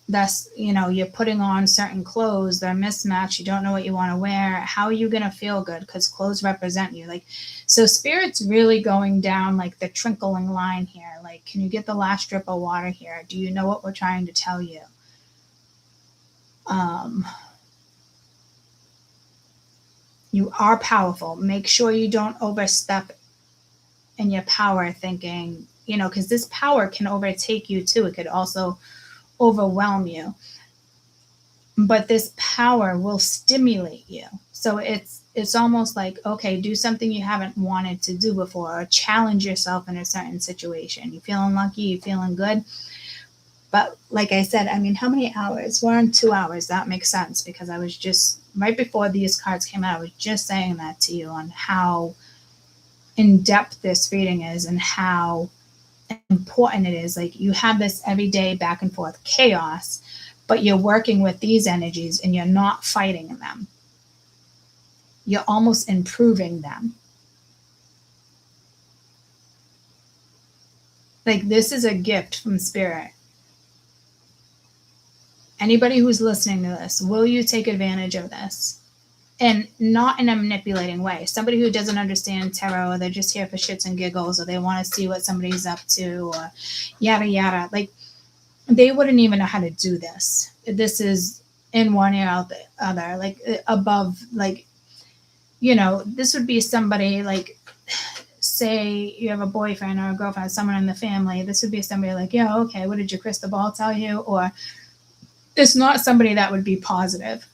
that's, you're putting on certain clothes, they're mismatched, you don't know what you want to wear. How are you going to feel good? Because clothes represent you. Like, so spirit's really going down like the trickling line here. Like, can you get the last drip of water here? Do you know what we're trying to tell you? You are powerful. Make sure you don't overstep in your power thinking, because this power can overtake you too. It could also overwhelm you. But this power will stimulate you. So it's almost like, okay, do something you haven't wanted to do before, or challenge yourself in a certain situation. You feeling lucky? You feeling good? But like I said, how many hours? We're on 2 hours. That makes sense, because I was just, right before these cards came out, I was just saying that to you on how in depth this reading is and how important it is. Like, you have this everyday back and forth chaos, but you're working with these energies and you're not fighting them. You're almost improving them. Like, this is a gift from spirit. Anybody who's listening to this, will you take advantage of this? And not in a manipulating way. Somebody who doesn't understand tarot, or they're just here for shits and giggles, or they want to see what somebody's up to, or yada, yada. Like, they wouldn't even know how to do this. This is in one ear, out the other, like above, like, this would be somebody like, say you have a boyfriend or a girlfriend, someone in the family. This would be somebody like, yeah, okay, what did your crystal ball tell you? Or it's not somebody that would be positive.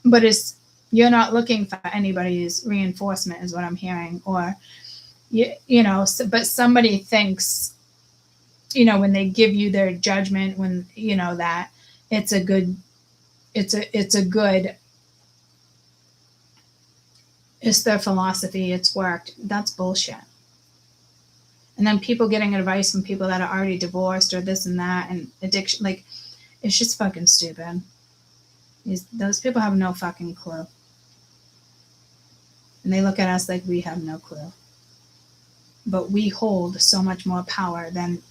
But you're not looking for anybody's reinforcement, is what I'm hearing. Or, but somebody thinks, when they give you their judgment, when, that it's a good it's a good, it's their philosophy, it's worked. That's bullshit. And then people getting advice from people that are already divorced or this and that and addiction, like, it's just fucking stupid. Those people have no fucking clue. And they look at us like we have no clue. But we hold so much more power than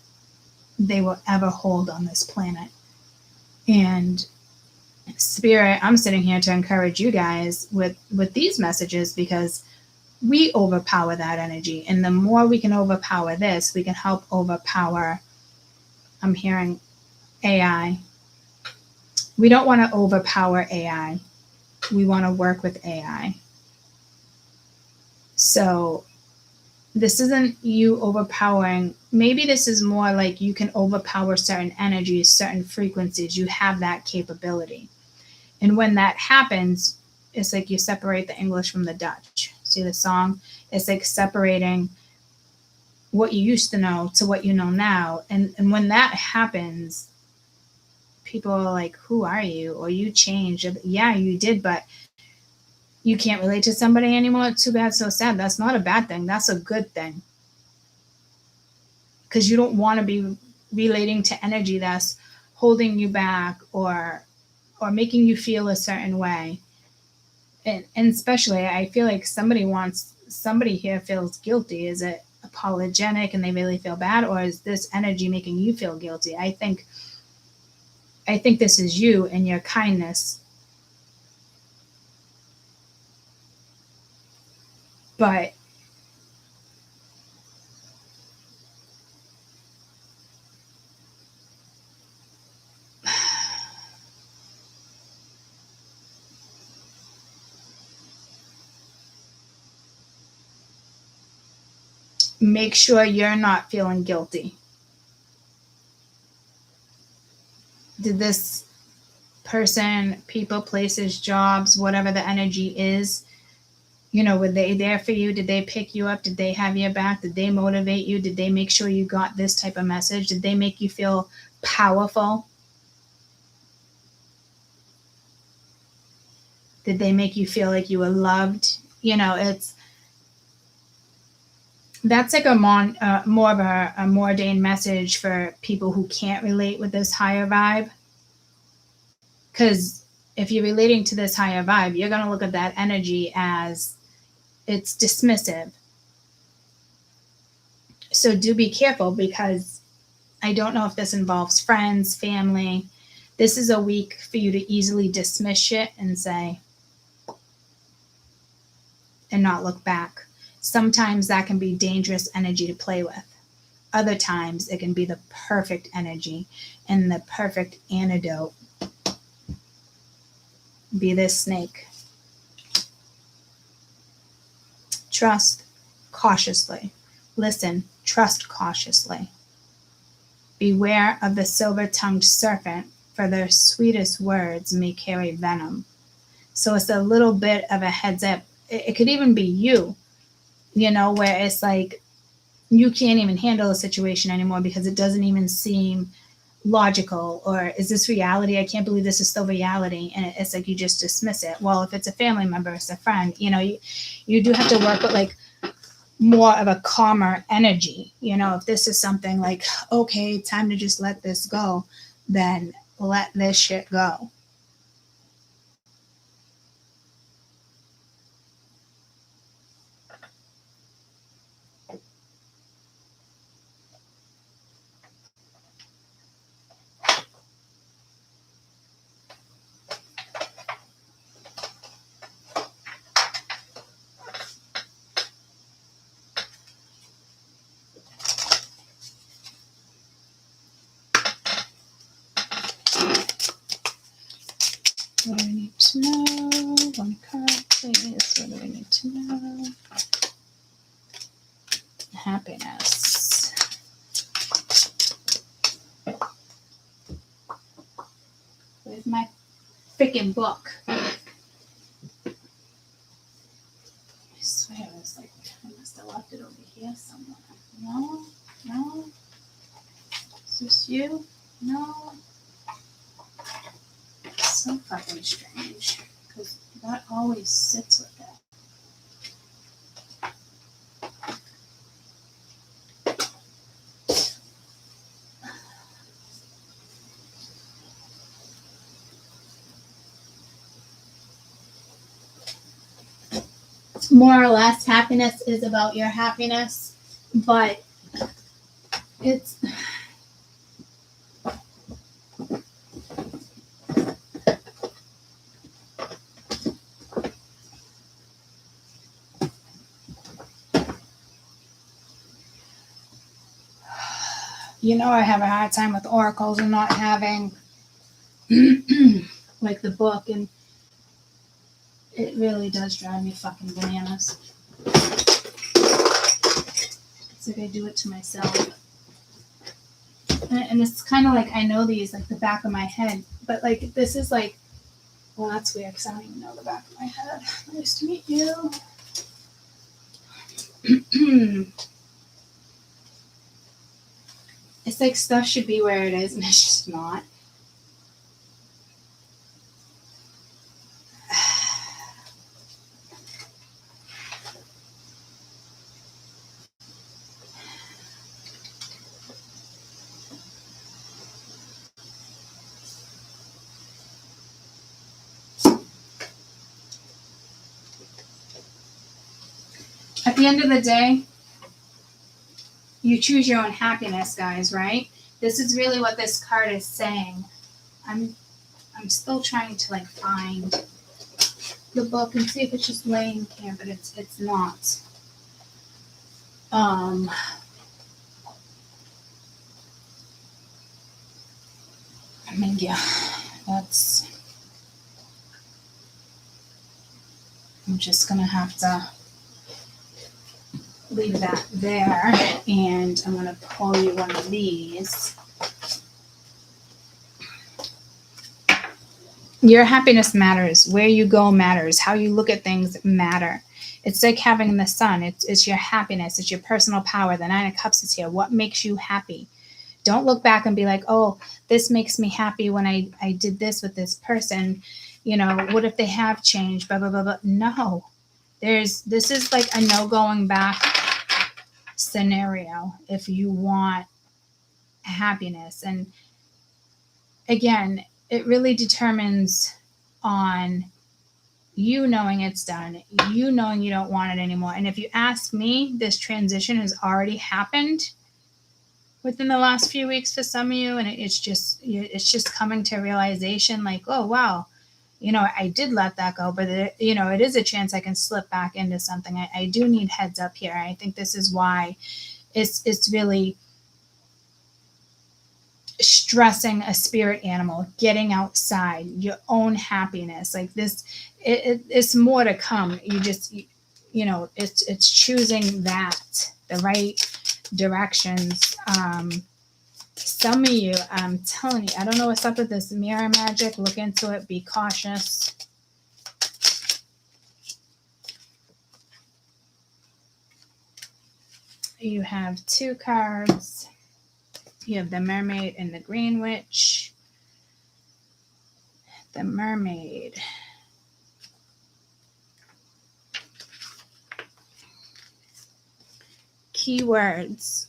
they will ever hold on this planet. And Spirit, I'm sitting here to encourage you guys with these messages, because we overpower that energy. And the more we can overpower this, we can help overpower, I'm hearing AI. We don't want to overpower AI. We want to work with AI. So this isn't you overpowering. Maybe this is more like you can overpower certain energies, certain frequencies. You have that capability. And when that happens, it's like you separate the English from the Dutch. See the song? It's like separating what you used to know to what you know now. And when that happens, people are like, who are you? Or you changed. Yeah, you did, but you can't relate to somebody anymore. Too bad, so sad. That's not a bad thing. That's a good thing. Because you don't want to be relating to energy that's holding you back or making you feel a certain way. And especially, I feel like somebody here feels guilty. Is it apologetic and they really feel bad, or is this energy making you feel guilty? I think this is you and your kindness. But make sure you're not feeling guilty. Did this person, people, places, jobs, whatever the energy is, were they there for you? Did they pick you up? Did they have your back? Did they motivate you? Did they make sure you got this type of message? Did they make you feel powerful? Did they make you feel like you were loved? That's like more of a more ordained message for people who can't relate with this higher vibe. Because if you're relating to this higher vibe, you're going to look at that energy as it's dismissive. So do be careful, because I don't know if this involves friends, family. This is a week for you to easily dismiss shit and say, and not look back. Sometimes that can be dangerous energy to play with. Other times it can be the perfect energy and the perfect antidote. Be this snake. Trust cautiously. Listen, trust cautiously. Beware of the silver-tongued serpent, for their sweetest words may carry venom. So it's a little bit of a heads up. It could even be you, where it's like you can't even handle a situation anymore because it doesn't even seem logical, or is this reality? I can't believe this is still reality. And it's like you just dismiss it. Well, if it's a family member, it's a friend, you do have to work with like more of a calmer energy. If this is something like, okay, time to just let this go, then let this shit go. What do we need to know? One card, please. What do we need to know? Happiness. Where's my freaking book? I swear it was like, I must have left it over here somewhere. No? Is this you? No? So fucking more or less happiness is about your happiness, but it's I have a hard time with oracles and not having like the book, and it really does drive me fucking bananas. It's like I do it to myself. And it's kind of like I know these like the back of my head, but like this is like, well, that's weird because I don't even know the back of my head. Nice to meet you. It's like stuff should be where it is and it's just not. At the end of the day, you choose your own happiness, guys, right? This is really what this card is saying. I'm still trying to like find the book and see if it's just laying here, but it's not. I mean, yeah, that's. I'm just gonna have to leave that there, and I'm gonna pull you one of these. Your happiness matters. Where you go matters. How you look at things matter. It's like having the sun. It's your happiness. It's your personal power. The Nine of Cups is here. What makes you happy? Don't look back and be like, oh, this makes me happy when I did this with this person. What if they have changed? Blah, blah, blah, blah. No. This is like a no going back scenario if you want happiness. And again, it really determines on you knowing it's done, you knowing you don't want it anymore. And if you ask me, this transition has already happened within the last few weeks for some of you, and it's just coming to realization like, oh wow, I did let that go, but it is a chance I can slip back into something. I do need heads up here. I think this is why it's really stressing a spirit animal, getting outside, your own happiness. Like this, it's more to come. It's choosing the right directions. Some of you, I'm telling you, I don't know what's up with this mirror magic. Look into it. Be cautious. You have two cards. You have the Mermaid and the Green Witch. The Mermaid. Keywords: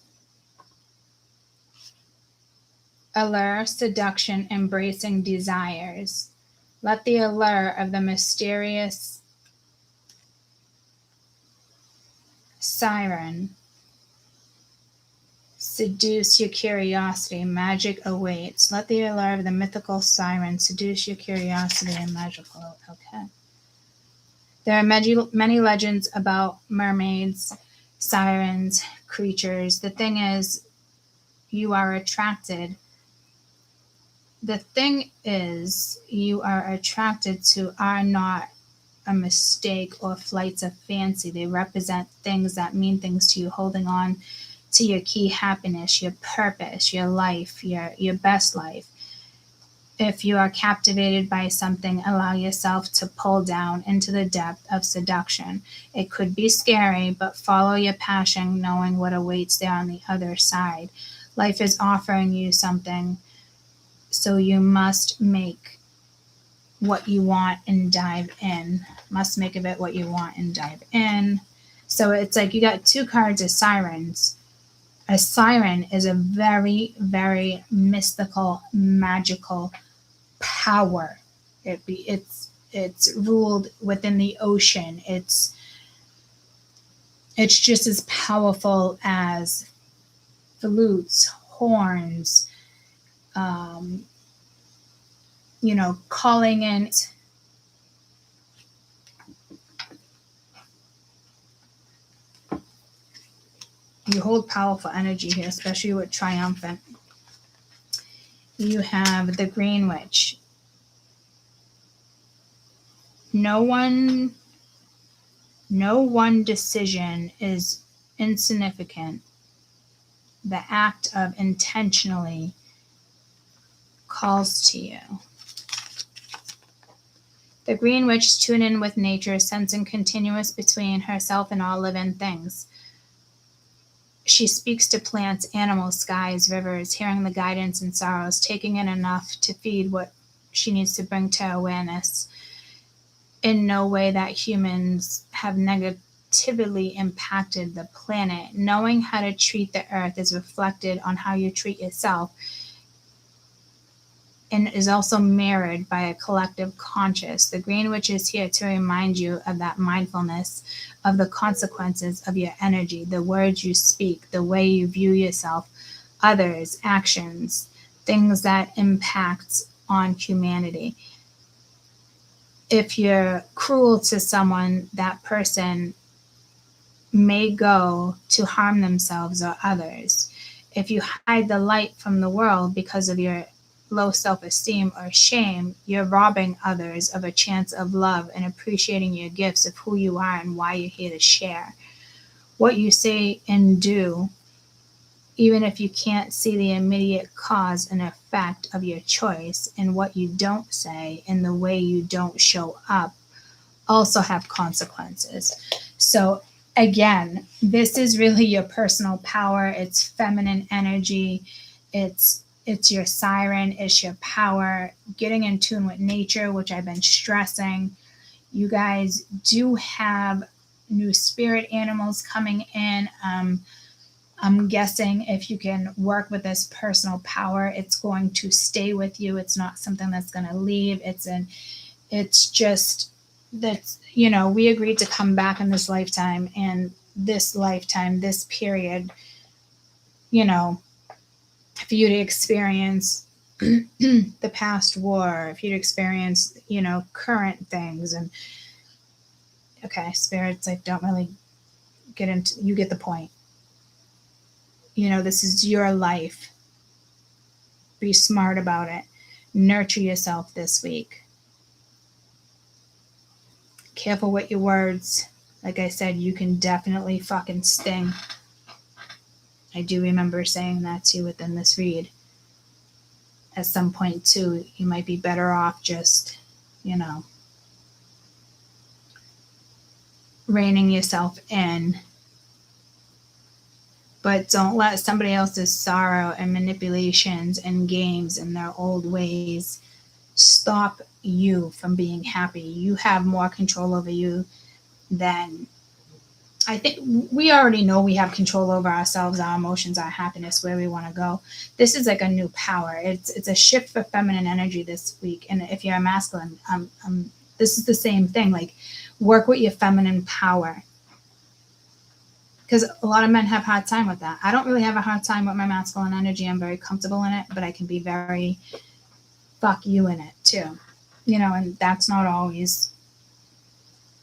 allure, seduction, embracing desires. Let the allure of the mysterious siren seduce your curiosity. Magic awaits. Let the allure of the mythical siren seduce your curiosity and magical. Okay. There are many legends about mermaids, sirens, creatures. The thing is, you are attracted. The thing is, you are attracted to are not a mistake or flights of fancy. They represent things that mean things to you, holding on to your key happiness, your purpose, your life, your best life. If you are captivated by something, allow yourself to pull down into the depth of seduction. It could be scary, but follow your passion, knowing what awaits there on the other side. Life is offering you something, so you must make what you want and dive in. Must make of it what you want and dive in. So it's like you got two cards of sirens. A siren is a very, very mystical, magical power. It's ruled within the ocean. It's It's just as powerful as flutes, horns, calling in. You hold powerful energy here, especially with triumphant. You have the Green Witch. No one decision is insignificant. The act of intentionally calls to you. The Green Witch tune in with nature, sensing continuous between herself and all living things. She speaks to plants, animals, skies, rivers, hearing the guidance and sorrows, taking in enough to feed what she needs to bring to awareness. In no way that humans have negatively impacted the planet. Knowing how to treat the earth is reflected on how you treat yourself, and is also mirrored by a collective conscious. The Green Witch is here to remind you of that mindfulness, of the consequences of your energy, the words you speak, the way you view yourself, others, actions, things that impact on humanity. If you're cruel to someone, that person may go to harm themselves or others. If you hide the light from the world because of your low self-esteem or shame, you're robbing others of a chance of love and appreciating your gifts of who you are and why you're here to share. What you say and do, even if you can't see the immediate cause and effect of your choice, and what you don't say and the way you don't show up, also have consequences. So again, this is really your personal power. It's feminine energy. It's your siren, it's your power, getting in tune with nature, which I've been stressing. You guys do have new spirit animals coming in. I'm guessing if you can work with this personal power, it's going to stay with you. It's not something that's going to leave. It's just that, we agreed to come back in this lifetime, and this lifetime, this period, for you to experience the past war, if you'd experience, current things. And okay, spirits, I don't really get into, you get the point. This is your life. Be smart about it. Nurture yourself this week. Careful with your words. Like I said, you can definitely fucking sting. I do remember saying that to you within this read. At some point too, you might be better off just, reining yourself in. But don't let somebody else's sorrow and manipulations and games and their old ways stop you from being happy. You have more control over you than, I think we already know we have control over ourselves, our emotions, our happiness, where we want to go. This is like a new power. It's a shift for feminine energy this week. And if you're a masculine, this is the same thing. Like, work with your feminine power. Because a lot of men have a hard time with that. I don't really have a hard time with my masculine energy. I'm very comfortable in it, but I can be very fuck you in it too. And that's not always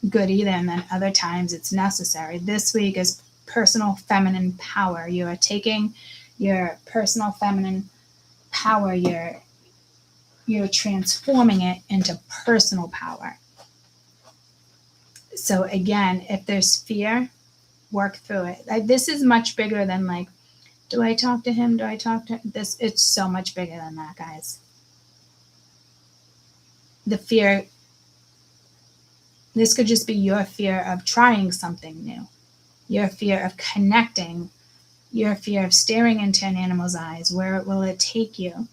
good either. And then other times it's necessary. This week is personal feminine power. You are taking your personal feminine power, you're transforming it into personal power. So again, if there's fear, work through it. This is much bigger than like, do I talk to him? Do I talk to him? It's so much bigger than that, guys. The fear, this could just be your fear of trying something new, your fear of connecting, your fear of staring into an animal's eyes. Where will it take you?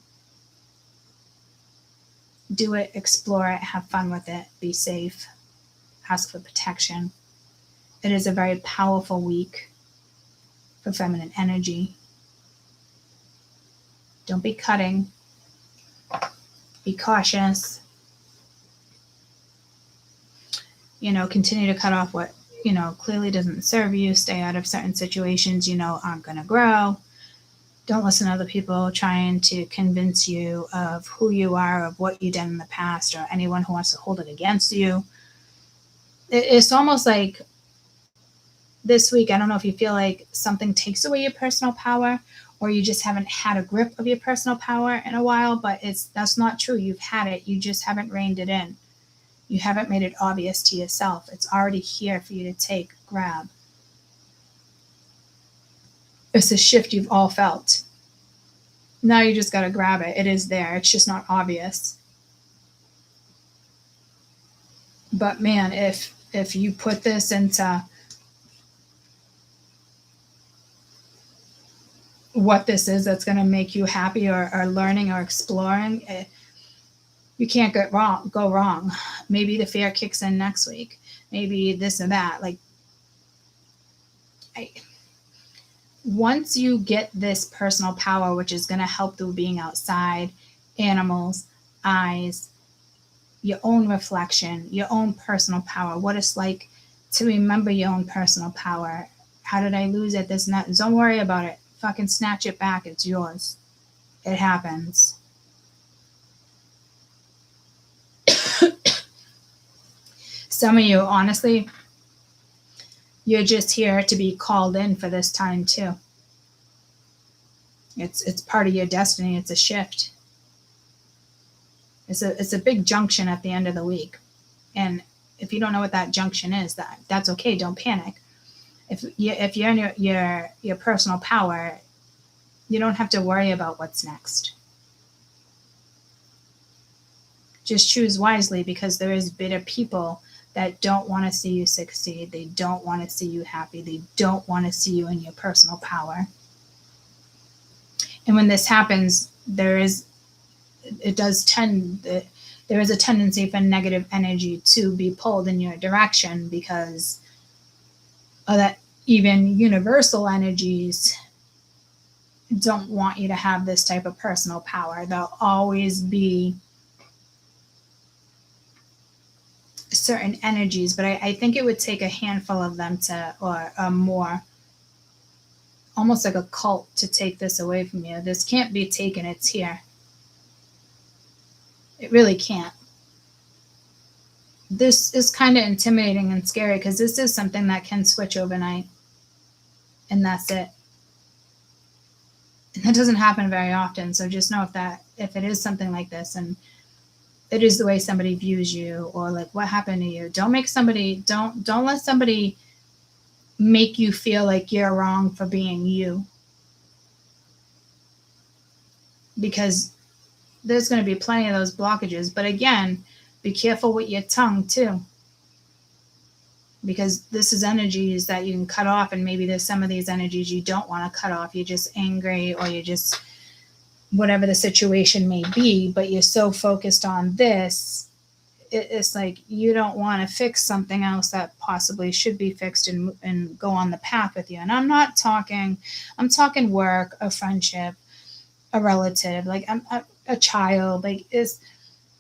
Do it, explore it, have fun with it, be safe, ask for protection. It is a very powerful week for feminine energy. Don't be cutting. Be cautious. Continue to cut off what clearly doesn't serve you. Stay out of certain situations aren't going to grow. Don't listen to other people trying to convince you of who you are, of what you did in the past, or anyone who wants to hold it against you. It's almost like this week, I don't know if you feel like something takes away your personal power, or you just haven't had a grip of your personal power in a while, but that's not true. You've had it. You just haven't reined it in. You haven't made it obvious to yourself. It's already here for you to grab. It's a shift you've all felt. Now you just got to grab it. It is there. It's just not obvious. But man, if you put this into what this is that's going to make you happy, or learning or exploring, you can't go wrong. Maybe the fear kicks in next week. Maybe this and that. Once you get this personal power, which is going to help through being outside, animals, eyes, your own reflection, your own personal power, what it's like to remember your own personal power. How did I lose it? This and that. Don't worry about it. Fucking snatch it back. It's yours. It happens. Some of you, honestly, you're just here to be called in for this time too. It's part of your destiny. It's a shift. It's a big junction at the end of the week. And if you don't know what that junction is, that's okay. Don't panic. If you're in your personal power, you don't have to worry about what's next. Just choose wisely, because there is bitter people that don't want to see you succeed. They don't want to see you happy. They don't want to see you in your personal power. And when this happens, there is a tendency for negative energy to be pulled in your direction, because of that. Even universal energies don't want you to have this type of personal power. There'll always be certain energies, but I think it would take a handful of them or more, almost like a cult, to take this away from you. This can't be taken. It's here. It really can't. This is kind of intimidating and scary, because this is something that can switch overnight, and that's it. And that doesn't happen very often. So just know if it is something like this, and it is the way somebody views you, or like what happened to you, don't let somebody make you feel like you're wrong for being you, because there's going to be plenty of those blockages. But again, be careful with your tongue too, because this is energies that you can cut off, and maybe there's some of these energies you don't want to cut off. You're just angry, or you're just whatever the situation may be, but you're so focused on this, it's like you don't want to fix something else that possibly should be fixed and go on the path with you. And I'm talking work, a friendship, a relative, like a child,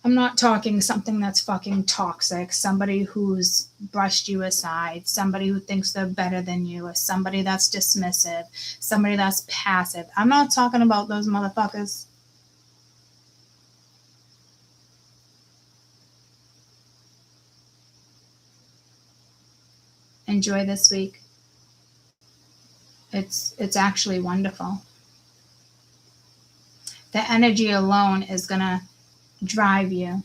I'm not talking something that's fucking toxic, somebody who's brushed you aside, somebody who thinks they're better than you, or somebody that's dismissive, somebody that's passive. I'm not talking about those motherfuckers. Enjoy this week. It's actually wonderful. The energy alone is going to drive you.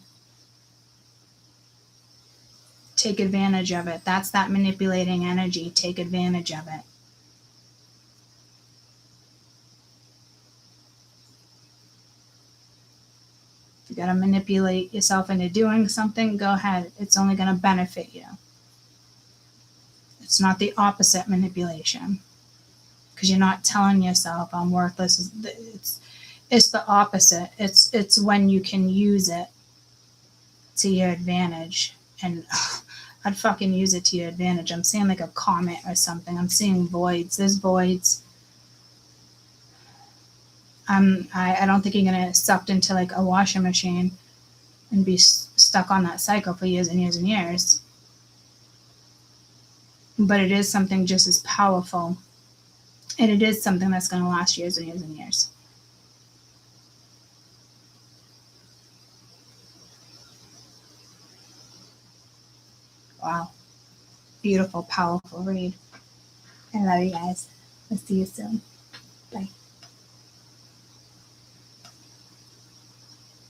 Take advantage of it. That's that manipulating energy. Take advantage of it. If you got to manipulate yourself into doing something, go ahead. It's only going to benefit you. It's not the opposite manipulation, because you're not telling yourself I'm worthless. It's the opposite. It's when you can use it to your advantage. And I'd fucking use it to your advantage. I'm seeing like a comet or something. I'm seeing voids. There's voids. I don't think you're going to get sucked into like a washing machine and be stuck on that cycle for years and years and years. but it is something just as powerful. And it is something that's going to last years and years and years. Wow. Beautiful, powerful read. I love you guys. I'll see you soon. Bye.